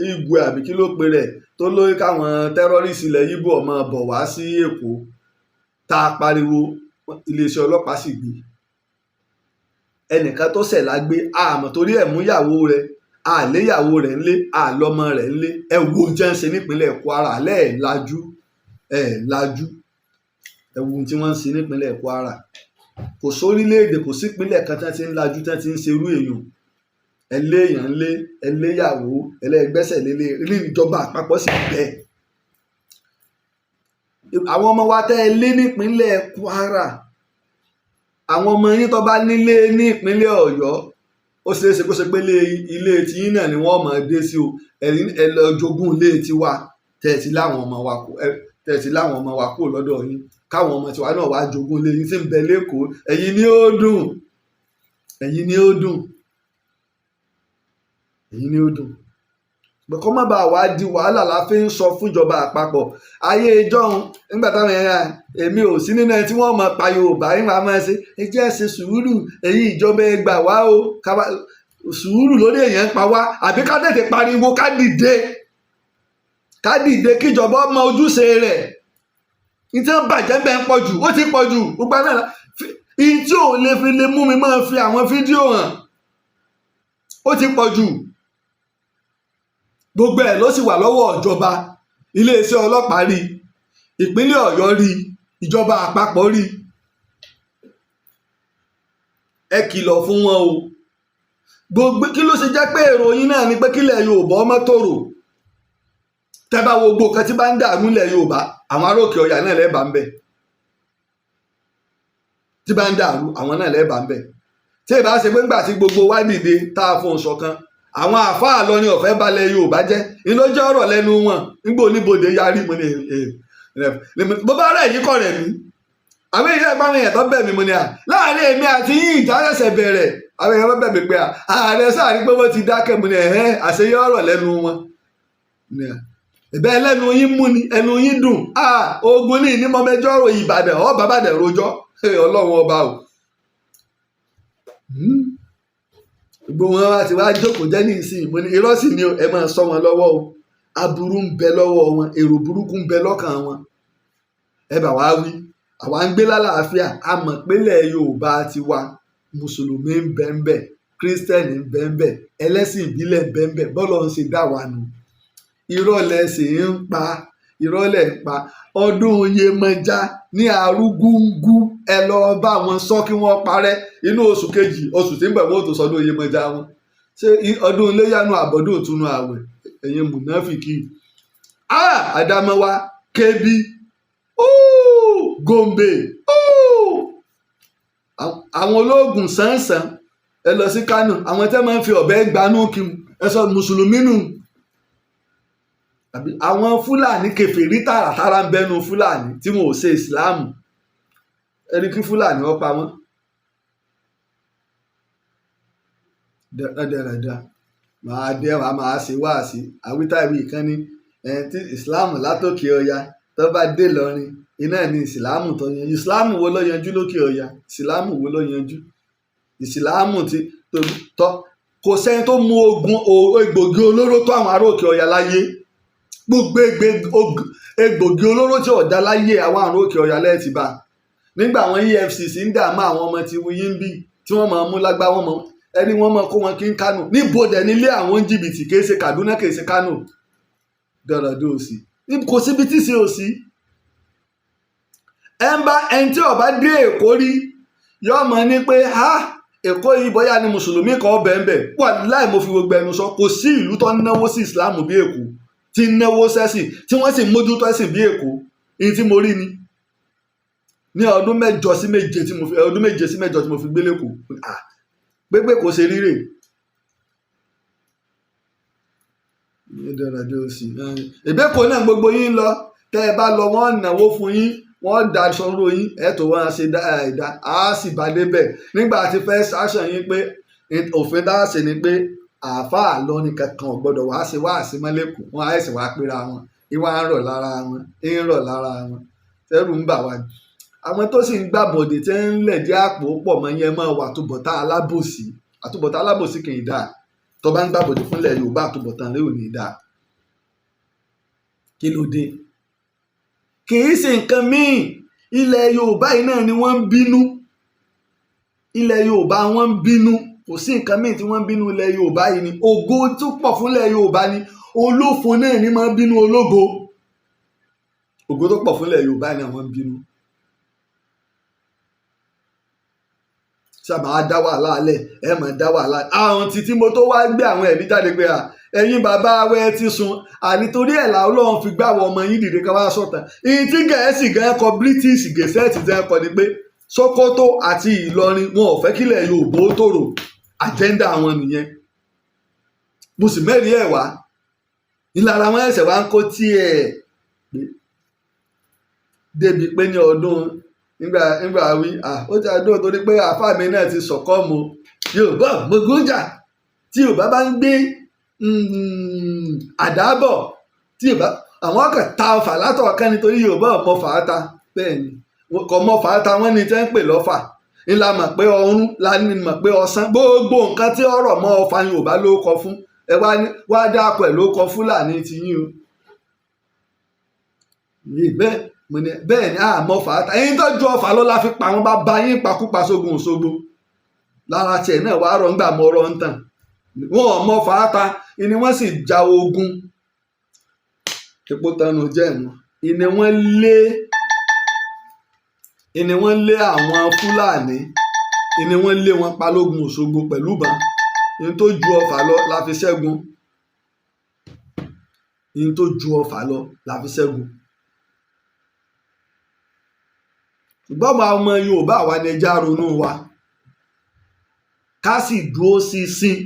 Igwe àbí kí ló pe rẹ̀ tó lóyún káwọn tẹ́rọ́rìsì ilẹ̀ Ìgbò ọmọ bọ̀ wá sí Èkó tá a pariwo iléeṣẹ́ ọlọ́pàá sì gbé ẹnìkan tó ṣẹ̀ lágbé àmọ́ torí ẹ̀ mú ìyàwó rẹ̀ àléyàwó rẹ̀ ńlé àlọ́mọ rẹ̀ ńlé ẹ wo jẹ́ǹsẹ̀ nípínlẹ̀ Kwara lẹ́ẹ̀lájú ẹ wo ohun tí wọ́n ń ṣe nípínlẹ̀ Kwara kò sórílẹ̀-èdè kò sípínlẹ̀ kan tí wọ́n ti ń lajú tí wọ́n ti ń ṣerú èèyàn ẹlẹ́yàn ńlé ẹlẹ́yàwó ẹlẹ́gbẹ́sẹ̀ lélẹ̀ ilé ìjọba àpapọ̀ sì bẹ́ẹ̀. àwọn ọmọ wa tẹ́ ẹ lé nípínlẹ̀ Kwara àwọn ọmọ yín tó bá nílé ní ìpínlẹ̀ Ọ̀yọ́ ó ṣeéṣe kó ṣe pé ilé tiyín náà ni wọ́n máa dé sí o ẹ lọ jogún ilé tiwa tẹ̀sí láwọn ọmọ wa kúrò lọ́dọ̀ yín káwọn ọmọ tiwa náà wá jogún ilé yín tí ń bẹ lẹ́kọ̀ọ́ ẹ̀yin ni ó dùn kó má bàa wá di wàhálà la fi ń sọ fúnjọba àpapọ̀ ayé ìjọ́un nígbà táwọn èèyàn èmi ò sí nínú ẹni tí wọ́n mọ̀ pa Yorùbá yín máa máa ṣe ẹ jẹ́ ṣe sùúrù ẹ̀yin ìjọba ẹ gbà wá o sùúrù lórí èèyàn ń pa wá àbí ká tètè pariwo ká dìde kíjọba mọ ojúṣe rẹ̀ ní tí wọ́n bàjẹ́ bẹ́ẹ̀ ń pọ̀ jù ó ti pọ̀ jù gbogbo náà ìyí tí ò lè fi lè mú mi máa fi àwọn fídíò hàn ó ti pọ̀ jù gbogbo ẹ̀ ló sì wà lọ́wọ́ ìjọba iléeṣẹ́ ọlọ́pàá rí ìpínlẹ̀ Ọ̀yọ́ rí ìjọba àpapọ̀ rí ẹ kìlọ̀ fún wọn o gbogbo kí ló ṣe jẹ́ pé èrò yín náà ni pé kílẹ̀ Yorùbá ọmọ tòrò tẹ́ bá wo gbogbo kan tí bá ń dààmú ilẹ̀ Yorùbá àwọn ará Òkè Ọya náà lẹ́ẹ̀bà ń bẹ̀ tí bá ń dàrú àwọn náà lẹ́ẹ̀bà ń bẹ̀ tí ìbá ṣe pé ńgbà tí gbogbo wa dìde tá a fohùn ṣọ̀kan àwọn àáfàá lọ ní ọ̀fẹ́ balẹ̀ Yorùbá jẹ́ iná jẹ́ ọ̀rọ̀ lẹ́nu wọn nígbà oníbodè yarí mo ní bó bá rẹ̀ yín kọ̀ rẹ̀ mí àwọn èèyàn ẹ̀gbọ́n mi yẹn tó bẹ̀ mí mo ní à láàrin èmi àti yín ìjà ṣẹ̀ṣẹ̀ bẹ̀rẹ̀ àwọn èèyàn bẹ̀ mí pé ààrẹ sáà ní pé wọ́n ti dákẹ́ mo ní àṣeyọ ọ̀rọ̀ lẹ́nu wọn ìbẹ́ ẹlẹ́nu yín mú ni ẹnu yín dùn ogun ní ìní mọ́mẹ́jọ́ ọ̀rọ̀ Ìbàdàn bàbàdàn rojọ́ Ọlọ́run ọba o gbogbo wọn wá ti wá jókòó jẹ́ ní ìsìn mo ní irọ́ sì ni ẹ máa sọ wọn lọ́wọ́ o aburú ń bẹ lọ́wọ́ wọn èrò burúkú ń bẹ lọ́kàn wọn ẹ bà wá wí àwa ń gbé lálàáfíà a mọ̀ pélẹ̀ Yorùbá ti wa mùsùlùmí ń bẹ ń bẹ kírísítẹ́nì ń bẹ ń bẹ ẹlẹ́sìn ìbílẹ̀ ń bẹ ń bẹ bọ́lọ̀ ń ṣe dá wa nù ìrọ̀lẹ́ sì ń pa ọdún Yemọja ní Arúgúngú ẹ lọ bá wọn sọ kí wọ́n parẹ́ inú oṣù kejì oṣù tí ń bẹ̀ wọ́n tó sọdún Yemọja wọn ṣé ọdún iléyanu àbọ̀dún ìtúnu ààwẹ̀ ẹ̀yin mùnáfìkì Àdámáwá Kẹ́bí Gombe àwọn ológun sánsan ẹ lọ sí Kánò àwọn tẹ́ máa ń fi ọ̀bẹ gbanú kí ẹ sọ mùsùlùmí nù àwọn Fúlàní kèfèrí tààràtàrà ń bẹnu Fúlàní tí wọn ò ṣe ìsìláàmù ẹni kí Fúlàní wọ́n pa wọ́n dáradára máa ṣe wáàsí àwítàwí kan ní tí ìsìláàmù látòkè Ọya tó bá dé lọrin iná ní ìsìláàmù tó yanjú ìsìláàmù wo ló yanjú lókè Ọya ìsìláàmù wo ló yanjú ìsìláàmù ti tọ́ kò sẹ́ni tó mú egbògi olóró tó àwọn ará Òkè Ọya láyé gbogbo egbògi olóró tí ọ̀dà láyé àwọn àrùn Òkè Ọya lẹ́ẹ̀tì bá nígbà àwọn EFCC ń dààmú àwọn ọmọ tí wọ́n yín bí tí wọ́n máa mú lágbá wọn mọ́ ẹni wọ́n máa kó wọn kí n Kánò níbo dẹ̀ nílé àwọn jìbìtì kì í ṣe Kaduna kì í ṣe Kánò dọ̀rọ̀dọ̀ òsì kò síbi tí ṣe òsì ẹni tí ó bá dé Èkó rí yóò mọ̀ ní pé Èkó yìí bóyá ni mùsùlùmí kan bẹ̀ẹ̀bẹ̀ wàláhì mo fi gbogbo ẹnu sọ kò sí ìlú tó ń náwó sí Islam bí Èkó tí ń náwó sẹ́sìn tí wọ́n sì mójútó ẹ̀sìn bí Èkó èyí tí mo rí ni ní ọdún 7 sí 8 tí mo fi gbé lẹ́kọ̀ọ́ gbégbé kò ṣe rírè ìbẹ́kọ̀ náà gbogbo yín lọ tẹ́ ẹ bá lọ wọ́n náwó fún yín wọ́n da sọ́rọ́ yín ẹ̀tọ́ wọn ṣe dáadáa á sì bá débẹ̀ nígbà tí fẹ́ ṣàṣàn yín pé òfin dáhàṣe ni pé àáfàá lọ ní kankan ò gbọ́dọ̀ wá ṣe wáàsí mọ́lẹ́kùn wọn á ẹ̀sìn wá pera wọn ìwà ń rọ̀ lára wọn tẹ́rù ń bà wá jù àwọn tó sì ń gbàbọ̀dé tí ń lẹ̀ jẹ́ àpò pọ̀ mọ́ yẹn máa wà àtúbọ̀tán alábòsí kì í dáa tó bá ń gbàbọ̀dé fúnlẹ̀ Yorùbá àtúbọ̀tán rẹ̀ ò ní dáa kí ló dé kì í ṣe nǹkan míì ilẹ̀ Yorùbá yìí náà ni wọ́n ń bínú ilẹ̀ Yorùbá wọ́n ń bínú kò sí nǹkan míì tí wọ́n ń bínú ilẹ̀ Yorùbá yìí ni ògo tó pọ̀ fúnlẹ̀ Yorùbá ni olófo náà ni máa ń bínú ológo ògo tó pọ̀ fúnlẹ̀ Yorùbá ni àwọn ń bínú sábà á dá wàhálà alẹ̀ ẹ mọ̀ dá wàhálà àwọn títí mo tó wá gbé àwọn ẹ̀rí jáde pé ẹ̀yin bàbá awẹ́ ti sun ànítorí ẹ̀ làwọn Ọlọ́run fi gbàwọ̀ ọmọ yín dìde ká wá sọ̀tàn ìyìn tí Gẹ̀ẹ́sì gan kọ British gẹ̀ẹ́sì gan kọ ni pé Sókótó àti Ìlọrin wọn ò fẹ́ kílẹ̀ Yorùbá ó tòrò àjẹ́ndà wọn nìyẹn mo sì mẹ́rin ẹ̀ wá ìlara wọn ẹ̀sẹ̀ wá ń kó tí ẹ̀ débi pé ní ọdún nígbà wí ó ti àdó torí pé àfáà mi náà ti sọ̀kọ́ mu Yorùbá gbogbojà tí Yorùbá bá ń gbé àdábọ̀ tí Yorùbá àwọn kan ta ọfà látọ̀ kan nítorí Yorùbá ọmọ fàáta bẹ́ẹ̀ ni kò mọ fàáta wọn ni tẹ́ ń pè lọ́fà ńlá mọ̀ pé ọrún la ní mọ̀ pé ọsán gbogbo nǹkan tí ọ̀rọ̀ mọ́ ọfà Yorùbá ló kọ fún ẹ wá dápọ̀ ẹ̀ ló kọ Fúlàní ti yín o bẹ́ẹ̀ ni àmọ́ fàáta ẹ̀yin tó ju ọfà lọ la fi pa àwọn bàbá yín pakúpa sógun Òṣogbo lára tiẹ̀ náà wàá rọ̀ ńgbà mọ́ ọ̀rọ̀ ń tàn wọn ò mọ fàáta ìní wọ́n sì ja ogun epo tanu jẹ́ ẹ̀nu ìní wọ́n lé àwọn Fúlàní ìní wọ́n lé wọn pa lógun Òṣogbo pẹ̀lú ìbọn ìní tó ju ọfà lọ la fi ṣẹ́gun ìní tó ju ọfà lọ la fi ṣẹ́gun ṣùgbọ́n àwọn ọmọ Yorùbá wa ni ẹja ronú wa ká sì dúró ṣinṣin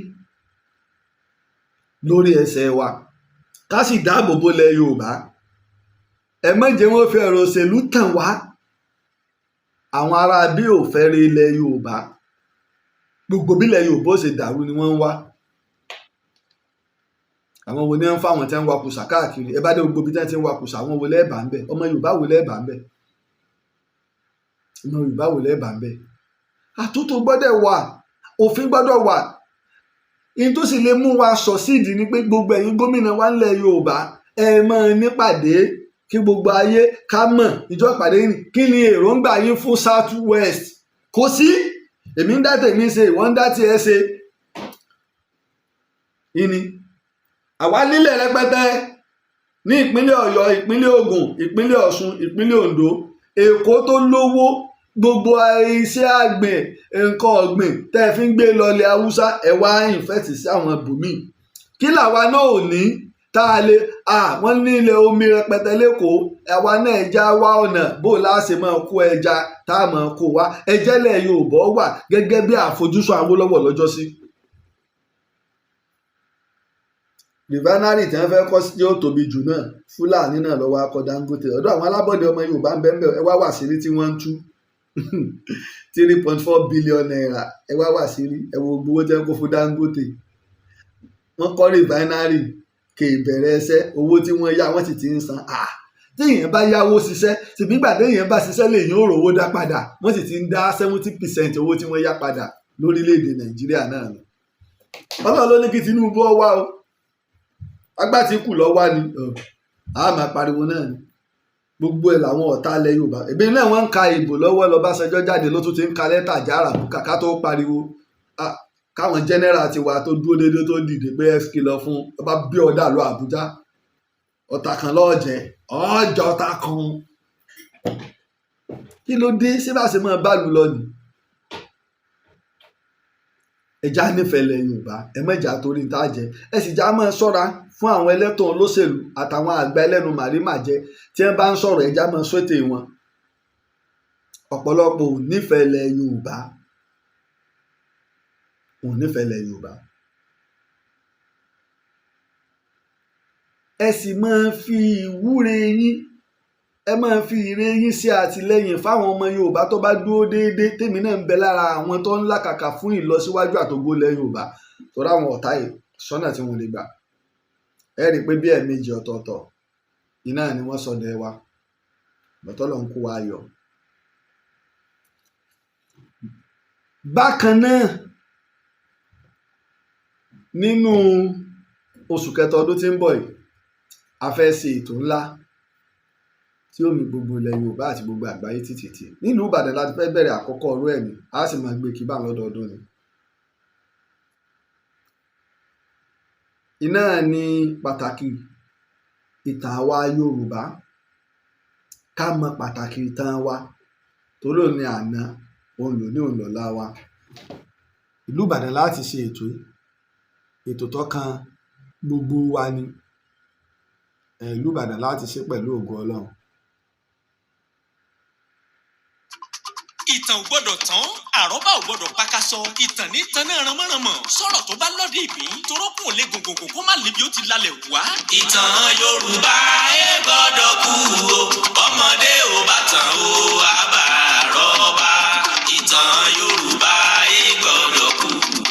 lórí ẹsẹ̀ wa ká sì dáàbò bo ilẹ̀ Yorùbá ẹ má jẹ́ wọ́n fi ọ̀rọ̀ òṣèlú tàn wá àwọn ará bí ò fẹ́ rí ilẹ̀ Yorùbá gbogbo bílẹ̀ Yorùbá ó ṣe dàrú ni wọ́n ń wá àwọn wo ni wọ́n ń fáwọn tí wọ́n ń wakùsà káàkiri ẹ bá dé gbogbo bí tí wọ́n ti ń wakùsà àwọn wo lẹ́ẹ̀bà ń bẹ̀ ọmọ Yorùbá wo lẹ́ẹ̀bà ń bẹ̀ ọmọ Yorùbá wo lẹ́ẹ̀bà ń bẹ̀ àtúntò gbọ́dọ̀ wà òfin gbọ́dọ̀ wà in tó sì lè mú wa sọ̀síìdì ni pé gbogbo ẹ̀yin gómìnà wa ńlẹ̀ Yorùbá ẹ máa nípàdé kí gbogbo ayé ká mọ̀ ìjọ ìpàdé yìí kí ni èròǹgbà yín fún South West kò sí èmi ń dá tèmi ṣe ìwọ́n ń dá tiẹ̀ ṣe ìní àwa nílẹ̀ rẹpẹtẹ ní ìpínlẹ̀ Ọ̀yọ́ ìpínlẹ̀ Ògùn ìpínlẹ̀ Ọ̀ṣun ìpínlẹ̀ Oǹdó Èkó tó lówó gbogbo iṣẹ́ àgbẹ̀ nǹkan ọ̀gbìn tẹ́ ẹ fi ń gbé lọlẹ̀ Haúsá ẹ wá ìfẹ́tì sí àwọn ibòmíì kí làwa náà ò ní tá a lè wọ́n ní ilẹ̀ omi rẹpẹtẹ lẹ́kọ̀ọ́ àwa náà ẹja wá ọ̀nà bó láṣẹ máa kó ẹja tá a máa kó wá ẹjẹ́lẹ̀ Yorùbá wà gẹ́gẹ́ bí àfojúsùn Awólọ́wọ̀ lọ́jọ́sí. rìfánárì tí wọ́n fẹ́ kọ́ sí yóò tóbi jù náà Fúlàní náà lọ́wọ́ akọ Dangote ọ̀dọ̀ àwọn alábọ̀dé ọmọ Yorùbá ń bẹ́ẹ̀ ẹ wá wà sírí tí wọ́n ń tú 3.4 billion naira ẹ wá wà sírí ẹ wo gbowó jẹ́ kó fún Dangote wọ́n kọ́ rìfánárì kè bẹ̀rẹ̀ ẹsẹ̀ owó tí wọ́n yá wọ́n sì ti ń san tí èèyàn bá yáwó ṣiṣẹ́ tìbí gbà téèyàn bá ṣiṣẹ́ lè yín òrówó dá padà wọ́n sì ti ń dá 70% owó tí wọ́n yá padà lórílẹ̀‐èdè Nàìjíríà náà ni Ọlọ́run ló ní kí Tinubu ọ wá o agbá tí kù lọ wá ni a máa pariwo náà ni gbogbo ẹ̀ làwọn ọ̀tá ilẹ̀ Yorùbá ẹ̀bí náà wọ́n ń ka ìbò lọ́wọ́ l'Ọbásanjọ́ jáde ló tún ti ń ka lẹ́tà jára kàkà tó pariwo káwọn general ti wà tó dúró déédéé tó dìde pé ẹ kìlọ̀ fún ẹ bá bí ọ̀dà lọ Àbújá ọ̀tá kan lọ́ọ̀jẹ̀ ọ̀ọ́jà ọ̀tá kan kí ló dé ṣé bá ṣe máa bá lù lọ nìí. ẹja nífẹ̀ẹ́ ilẹ̀ Yorùbá ẹ mẹ́jà torí tá a jẹ ẹ sì já máa ṣọ́ra fún àwọn ẹlẹ́tàn olóṣèlú àtàwọn àgbà ẹlẹ́nu màrímàjẹ tí wọ́n bá ń sọ̀rọ̀ ẹja máa sóté wọn. ọ̀pọ̀lọpọ̀ ò nífẹ̀ẹ́ ilẹ̀ Yorùbá ò nífẹ̀ẹ́ ilẹ̀ Yorùbá. ẹ sì máa fi ìwúre yín ẹ máa fi ire yín ṣe àtìlẹ́yìn fáwọn ọmọ Yorùbá tó bá dúró déédéé tèmi náà ń bẹ lára àwọn tó ń làkàkà fún ìlọsíwájú àtògo ilẹ̀ Yorùbá tó ráwọn ọ̀tá yìí sọ́nà tí wọ́n lè gbà. ẹ rí i pé bí ẹ̀ẹ̀mejì ọ̀tọ̀ọ̀tọ̀ iná ni wọ́n sọdẹ wa bọ́tọ́ ló ń kó wa yọ. bákan náà nínú oṣù kẹta ọdún tí ń bọ̀ yìí a fẹ́ ṣe ètò ńlá tí ó mì gbogbo ilẹ̀ Yorùbá àti gbogbo àgbáyé títì nílùú Ìbàdàn láti fẹ́ bẹ̀rẹ̀ àkọ́kọ́ ọ̀rọ̀ ẹ̀ ní a sì máa gbé kí bá lọ́dọọdún ni. iná ní pàtàkì ìtàn àwa Yorùbá ká mọ pàtàkì ìtàn wa torí òun ni àná òun lò ní òun lọ́la wa. ìlú Ìbàdàn láti ṣe ètò tó kan gbogbo wa ni ìlú Ìbàdàn láti ṣe pẹ̀lú ògo Ọlọ́run. ìtàn ò gbọ́dọ̀ tán àrọ́bá ò gbọ́dọ̀ pakasọ ìtàn ní tan náà ránmọ́ránmọ́ sọ̀rọ̀ tó bá lọ́dí ìgbín torókùn ò lè gògògò kó má lè bí ó ti lálẹ́ wá. ìtàn Yorùbá ẹ gbọ́dọ̀ kú o ọmọdé ò bá tàn o àbá àrọ́bá ìtàn Yorùbá ẹ gbọ́dọ̀ kú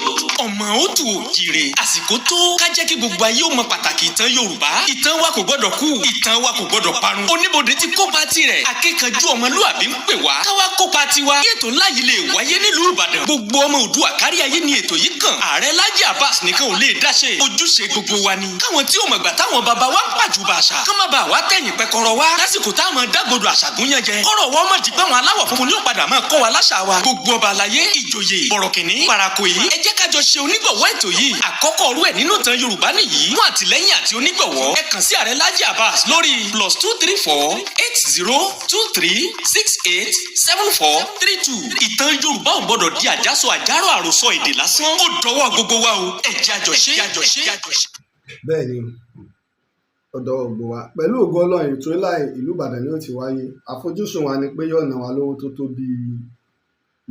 o. ọmọ òtù òjìrè àsìkò tó ká jẹ́ kí gbogbo ayé ó mọ pàtàkì ìtàn Yorùbá ìtàn wa kò gbọ́dọ̀ kú ìtàn wa kò gbọ́dọ̀ parun oníbodè ti kópa tirẹ̀ akíkanjú ọmọlúwàbí ń pè wá káwá kópa tiwa kí ètò ńlá yìí lè wáyé nílùú Ìbàdàn gbogbo ọmọ Oòduà kárí ayé ni ètò yìí kàn Ààrẹ Laji Abbas nìkan ò lè dáṣe ojúṣe gbogbo wa ni káwọn tí ò mọ̀gbà táwọn bàbá wa ń pàjùbà àṣà kán má bàa wá tẹ̀yìn pẹ́kọ̀rọ̀ wa lásìkò táwọn dágbodò àṣà gúnyán jẹ kọ́rọ̀ wọ́n mọ̀ dìgbà wọn aláwọ̀ funfun ní ó padà máa kọ́ wa láṣà wa gbogbo ọba àlàyé ìjòyè bọ̀rọ̀kìnní parakòyí ẹ jẹ́ kájọ ṣe onígbọ̀wọ́ ètò yìí àkọ́kọ́ ọ̀rú ẹ̀ nínú ìtàn Yorùbá nìyí fún àtìlẹ́yìn àti onígbọ̀wọ́ ẹ kàn sí Ààrẹ Laji Abbas lórí +234 8023 68 7432 ìtàn Yorùbá ò gbọ́dọ̀ di àjàsọ àjàrò àròsọ èdè lásán ó dọwọ́ gbogbo wa o ẹ jẹ́ àjọṣe. bẹ́ẹ̀ ni ọ̀dọ̀ ògbó wa pẹ̀lú ògo Ọlọ́run ètò ńlá ìlú Ìbàdàn ni ó ti wáyé àfojúsùn wa ni pé yóò ná wa lówó tó tó bíi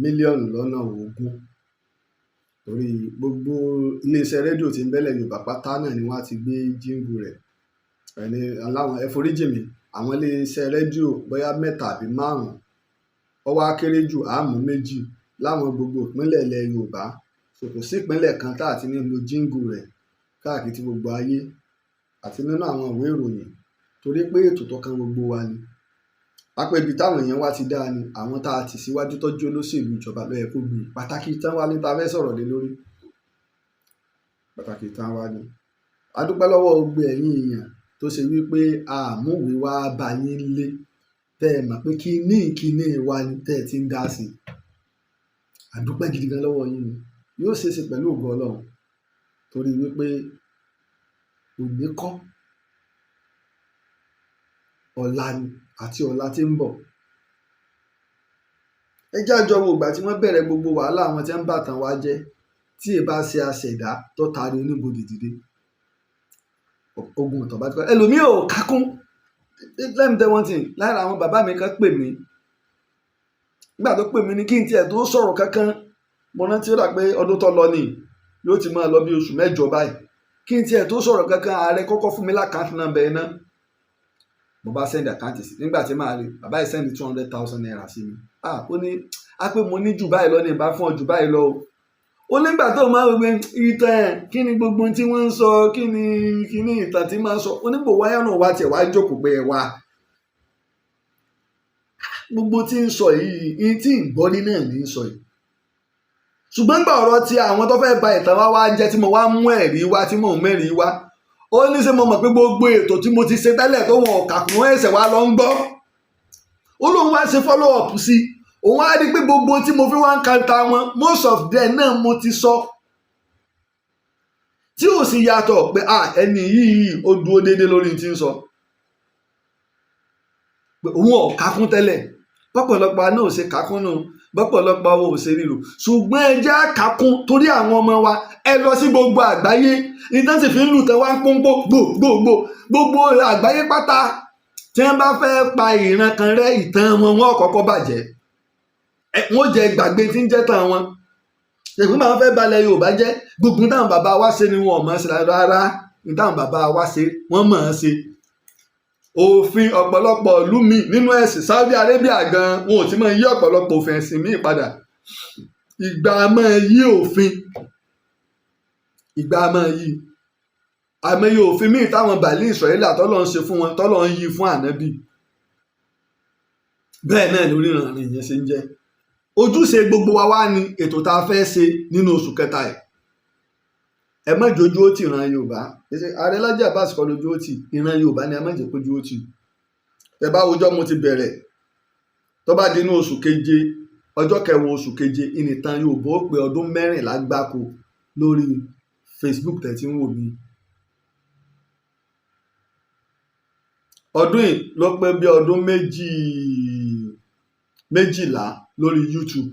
mílíọ̀nù lọ́nà 20 torí gbogbo iléeṣẹ́ rédíò tí ń bẹ́lẹ̀ Yorùbá pátá náà ni wọ́n á ti gbé jíǹgù rẹ̀ ẹni aláwọn ẹforíjìmí àwọn iléeṣẹ́ rédíò bóyá 3 àbí 5 ọwọ́ akéré jù àmú 2 láwọn gbogbo ìpínlẹ̀ ilẹ̀ Yorùbá kò sí ìpínlẹ̀ kan tá àti ní lo jíǹgù rẹ̀ káàkiri tí gbogbo ayé àti nínú àwọn ìwé ìròyìn torí pé ètò tó kan gbogbo wa ni pápẹ́ ibi táwọn èèyàn wá ti dá ni àwọn tá a ti síwájú tọ́jú olóṣèlú ìjọba ló yẹ kó gbé pàtàkì tán wá ní ta fẹ́ sọ̀rọ̀ lé lórí pàtàkì tán wá ní. a dúpẹ́ lọ́wọ́ gbogbo ẹ̀yin èèyàn tó ṣe wípé àmúwé wá bá yín lé tẹ́ ẹ mọ̀ pé kíní wa ni tẹ́ ẹ ti ń dá sí i a dúpẹ́ gidi gan lọ́wọ́ yín ni yóò ṣeé ṣe pẹ̀lú ògo Ọlọ́run torí wípé òní kọ́ ọ̀la ni àti ọ̀la tí ń bọ̀. ẹ jẹ́ àjọ wo ìgbà tí wọ́n bẹ̀rẹ̀ gbogbo wàhálà àwọn tí ń bàtàn wá jẹ́ tí ẹ bá ṣe àṣẹ̀dá tó taari oníbodè dìde ogun ọ̀tọ̀ bá ti kọ́ ẹlòmíì ò kákún let me tell one thing lára àwọn bàbá mi kan pè mí nígbà tó pè mí ní kí n tiẹ̀ tó sọ̀rọ̀ kankan mo rántí ó dà pé ọdún tó lọ ni yóò ti máa lọ bí oṣù 8 báyìí kí n tiẹ̀ tó sọ̀rọ̀ kankan ààrẹ kọ́kọ́ fún mi lákàntì nọ́mbà ẹ̀ náà mo bá send àkáǹtì sí nígbà tí màá rí bàbá yìí send 200,000 naira sí mi ó ní á pé mo ní jù báyìí lọ ní ìbá fún ọ jù báyìí lọ ó nígbà tó máa gbé ìtàn kí ni gbogbo tí wọ́n ń sọ kí ni ìtàn tí máa ń sọ onígbò wáyà náà wá tiẹ̀ wá jókòó pé ẹ wá gbogbo tí ń sọ yìí tí ń gbọ́ ní náà ní sọ yìí ṣùgbọ́n gbà ọ̀rọ̀ tí àwọn tó fẹ́ ba ìtàn wá jẹ́ tí mo wá mú ẹ̀rí wá tí mò ń mẹ́rin wá ó ní ṣe mo mọ̀ pé gbogbo ètò tí mo ti ṣe tẹ́lẹ̀ tó wọn ọ̀kà kún ẹ̀sẹ̀ wá lọ ń gbọ́ ó lóun wá ṣe follow up sí òun á rí pé gbogbo tí mo fi wá ń kanta wọn most of them náà mo ti sọ tí ò sì yàtọ̀ pé ẹni yìí ó dúró déédéé lórí tí ń sọ pé òun ò kákún tẹ́lẹ̀ bọ́pọ̀lọpọ̀ àná ò ṣe kákún nù bọ́pọ̀lọpọ̀ àwọn ò ṣe ríro ṣùgbọ́n ẹ jẹ́ kákún torí àwọn ọmọ wa ẹ lọ sí gbogbo àgbáyé ìtàn sì fi ń lù tẹ́ wá ń pọ́npọ́ gbogbo àgbáyé pátá tí wọ́n bá fẹ́ pa ìran kan rẹ́ ìtàn wọn kọ́kọ́ bàjẹ́ wọ́n jẹ gbàgbé tí ń jẹ́ tàn wọn ṣèpín máa fẹ́ balẹ̀ Yorùbá jẹ́ gbogbo táwọn bàbá wa ṣe ni wọn ò mọ̀ ọ́ sí rárá táwọn bàbá wa ṣe wọ́n mọ̀ ọ́ ṣe òfin ọ̀pọ̀lọpọ̀ ìlú mi nínú ẹ̀sìn Saudi Arabia gan wọn ò ti máa yí ọ̀pọ̀lọpọ̀ òfin ẹ̀sìn míì padà ìgbà máa yí òfin ìgbà máa yí àmọye òfin míì táwọn bàálí Ísírẹ́lì tọ́lọ́ ń ṣe fún wọn tọ́lọ́ ń yí fún ànábì bẹ́ẹ̀ náà lórí ìrànrìn yẹn ṣe ń jẹ́ ojúṣe gbogbo wa wá ní ètò tá a fẹ́ ṣe nínú oṣù kẹta ẹ̀ ẹ má jojú ó tì ìran Yorùbá Aare Laji Abbas kọ́ lójú ó tì ìran Yorùbá ni ẹ má jẹ́ kójú ó tì ẹ bá wojọ́ mo ti bẹ̀rẹ̀ tó bá di inú oṣù keje ọjọ́ kẹwàá oṣù keje ìnìtàn Yorùbá ó pé ọdún 14 gbáko lórí Facebook tẹ̀ tí ń wò mí ọdún yìí ló pé bí ọdún méjìlá lórí YouTube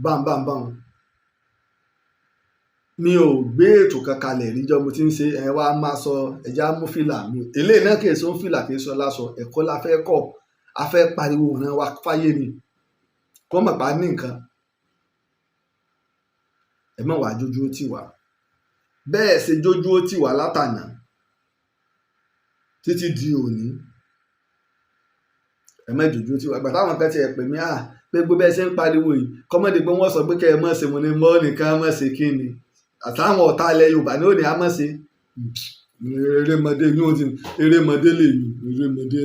bámbámbám mi ò gbé ètò kankan lẹ̀ ríjọ́ mo ti ń ṣe ẹ wá máa sọ ẹja mú fìlà mi eléyìí náà kìí sọ fìlà kìí sọ lásọ ẹ̀kọ́ la fẹ́ kọ́ a fẹ́ pariwo ìran wa fáyé ni kó mọ̀ pa ní nǹkan ẹ mọ̀ wá jójú ó tì wá bẹ́ẹ̀ ṣe jójú ó tì wá látànà títí di òní ẹ má jójú ó tì wá ìgbà táwọn kan ti ẹ̀ pè mí pé gbogbo ẹ ṣe ń pariwo yìí kọ́mọ́dé pé wọ́n sọ pé kẹ́ ẹ mọ̀ ṣe mo ní mọ́ nìkan mọ̀ ṣe kí ni àtàwọn ọ̀tá ilẹ̀ Yorùbá ní òní á mọ̀ ṣe erémọdé ní òun ti erémọdé lè yù erémọdé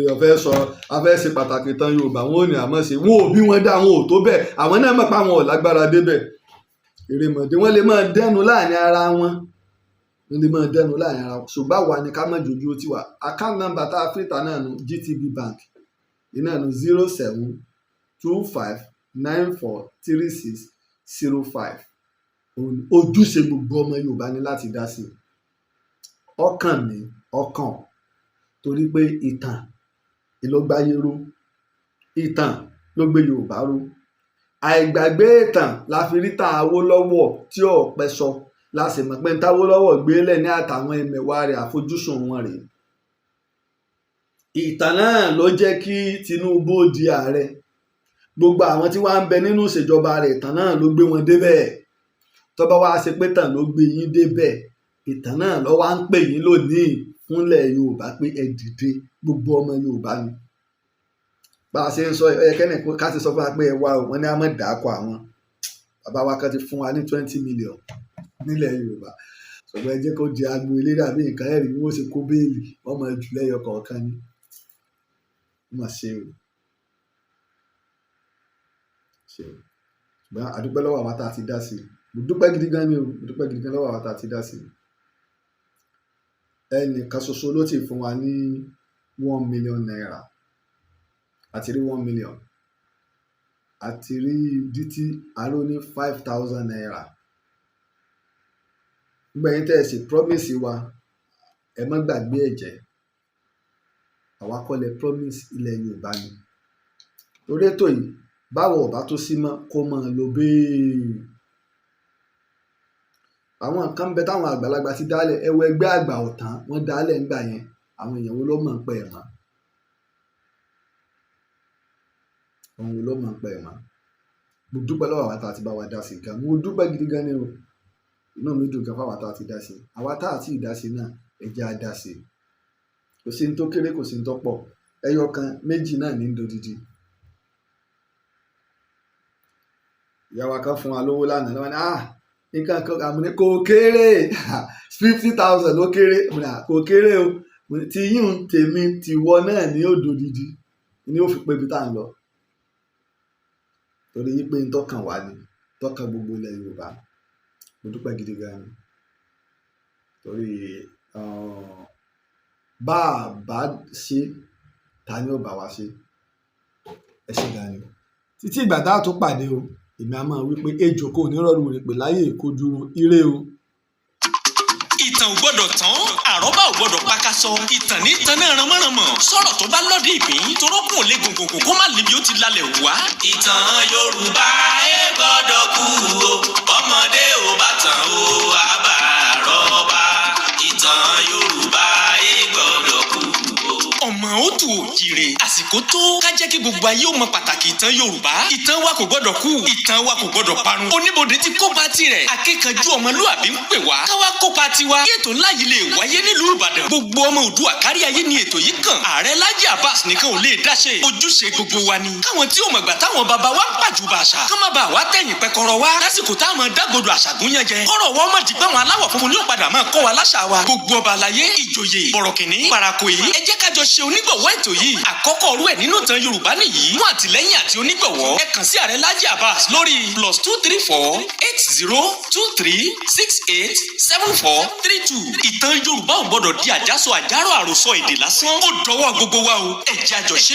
afẹ́ ṣe pàtàkì tán Yorùbá wọn ò ní á mọ̀ ṣe wọn ò bí wọn dá wọn ò tó bẹ́ẹ̀ àwọn náà mọ̀ pé àwọn ò lágbára débẹ̀ erémọdé wọn lè máa dẹnu láàrin ara wọn ṣùgbọ́n àwa ni ká mọ̀ jójú ó tì wá account number tá a fi ta náà nu GTB Bank iná nu 0725943605 ojúṣe gbogbo ọmọ Yorùbá ní láti dá sí ọkàn mi ọkàn torí pé ìtàn ló gbáyé ró ìtàn ló gbé Yorùbá ró àìgbàgbé ìtàn la fi rí tàn Awólọ́wọ̀ tí ọ̀pẹ sọ la sì mọ̀ pé ń t'Awólọ́wọ̀ gbélé ní àtàwọn ẹmẹ̀wà rẹ̀ àfojúsùn wọn rèé ìtàn náà ló jẹ́ kí Tinubu di ààrẹ gbogbo àwọn tí wàá ń bẹ nínú ìṣèjọba rẹ̀ ìtàn náà ló gbé wọn débẹ̀ tó bá wá ṣe pé tàn ló gbé yín débẹ̀ ìtàn náà ló wá ń pè yín lónìí fúnlẹ̀ Yorùbá pé ẹ dìde gbogbo ọmọ Yorùbá ni bá a ṣe ń sọ ẹ̀kẹ́ni ká ti sọ fún wa pé ẹ wá o wọ́n ní a mọ̀ dàákọ̀ àwọn bàbá wa kan ti fún wa ní 20 million nílẹ̀ Yorùbá ṣùgbọ́n ẹ jẹ́ kó di agbo eléré àbí nǹkan ẹ̀rí wọ́n ṣe kó béèlì wọ́n mọ jù lẹ́yọ kọ̀ọ̀kan ni wọ́n mọ̀ ṣe o ṣùgbọ́n àdúpẹ́ lọ́wọ́ àwọn tá a ti dá sí mo dúpẹ́ gidi gan ni o mo dúpẹ́ gidi gan lọ́wọ́ àwọn tá a ti dá sí ẹnìkan ṣoṣo ló ti fún wa ní 1 million naira àti rí 1 million àti rí dítí aró ní 5,000 naira gbẹ̀yìn tẹ́ ẹ sì promise wa ẹ má gbàgbé ẹ̀jẹ̀ àwa kọ́ lẹ promise ilẹ̀ Yorùbá ni torí ètò yìí báwo ọba tó sí mọ́ kó máa lo bẹ́ẹ̀ àwọn nǹkan bẹ táwọn àgbàlagbà ti dálẹ̀ ẹwọ ẹgbẹ́ àgbà ọ̀tán wọ́n dálẹ̀ ńgbà yẹn àwọn èèyàn wo ló mọ̀ ń pẹ́ ẹ̀ mọ́ àwọn wo ló mọ̀ ń pẹ́ ẹ̀ mọ́ mo dúpẹ́ lọ́wọ́ àwa tá a ti bá wa dá sí gan mo dúpẹ́ gidi gan ni o inú mi dùn gan fáwa tá a ti dá sí àwa tá a ti dá sí náà ẹ jẹ́ á dá sí kò sí ní tó kéré kò sí ní tó pọ̀ ẹyọ kan méjì náà ní dodidi ìyá wa kan fún wa lówó lánàá lọ́wọ́ ní nǹkan kan àmúni kò kéré 50,000 ló kéré kò kéré o ti yín tèmi tìwọ náà ní òdòdìdì ni ó fi pé ibi tá à ń lọ torí pé ń tọkàn wá ní tọkàn gbogbo ilẹ̀ Yorùbá mo dúpẹ́ gidi gan ni torí bá a bá ṣe ta ni ó bá wa ṣe ẹ ṣe gan ni títí ìgbà tá a tún pàdé o èmi á máa wí pé ejò kò ní rọrùn rè pé láyé ìkojú ire o. ìtàn ò gbọ́dọ̀ tán àrọ́bá ò gbọ́dọ̀ pakasọ ìtàn ní tan náà ránmọ́ránmọ́ sọ̀rọ̀ tó bá lọ́dẹ ìgbín torókùn ò lè gògògò kó má lébi ó ti lálẹ́ wá. ìtàn Yorùbá ẹ gbọ́dọ̀ kú o ọmọdé ò bá tàn o àbá àrọ́bá ìtàn Yorùbá ẹ gbọ́dọ̀ kú o. ọmọ òtù òjìrè àsìkò tó ká jẹ́ kí gbogbo ayé ó mọ pàtàkì ìtàn Yorùbá ìtàn wa kò gbọ́dọ̀ kú ìtàn wa kò gbọ́dọ̀ parun oníbodè ti kópa tirẹ̀ akíkanjú ọmọlúàbí ń pè wá káwá kópa tiwa kí ètò ńlá yìí lè wáyé nílùú Ìbàdàn gbogbo ọmọ Oòduà kárí ayé ni ètò yìí kàn Ààrẹ Laji Abbas nìkan ò lè dáṣe ojúṣe gbogbo wa ni káwọn tí ò mọ̀gbà táwọn baba wa ń pàjùbà àṣà ká má bàa wá tẹ̀yìn pẹ́kọ́rọ́ wa lásìkò táwọn dágbodò àṣàgúnyàn jẹ kọ́rọ̀ wọ́n mọ̀ dìgbà wọn aláwọ̀ funfun ní ó padà máa kọ́ wa láṣà wa gbogbo ọba àlàyé ìjòyè bọ̀rọ̀kìnní parakoyí ẹ jẹ́ kájọ ṣe onígbọ̀wọ́ ètò yìí àkọ́kọ́ ọ̀rú ẹ̀ nínú ìtàn Yorùbá nìyí fún àtìlẹ́yìn àti onígbọ̀wọ́ ẹ kàn sí Ààrẹ Laji Abbas lórí +234 8023 687432 ìtàn Yorùbá ò gbọ́dọ̀ di àjàsọ àjàrò àròsọ èdè lásán ó dọwọ́ gbogbo wa o ẹ jẹ́ àjọṣe.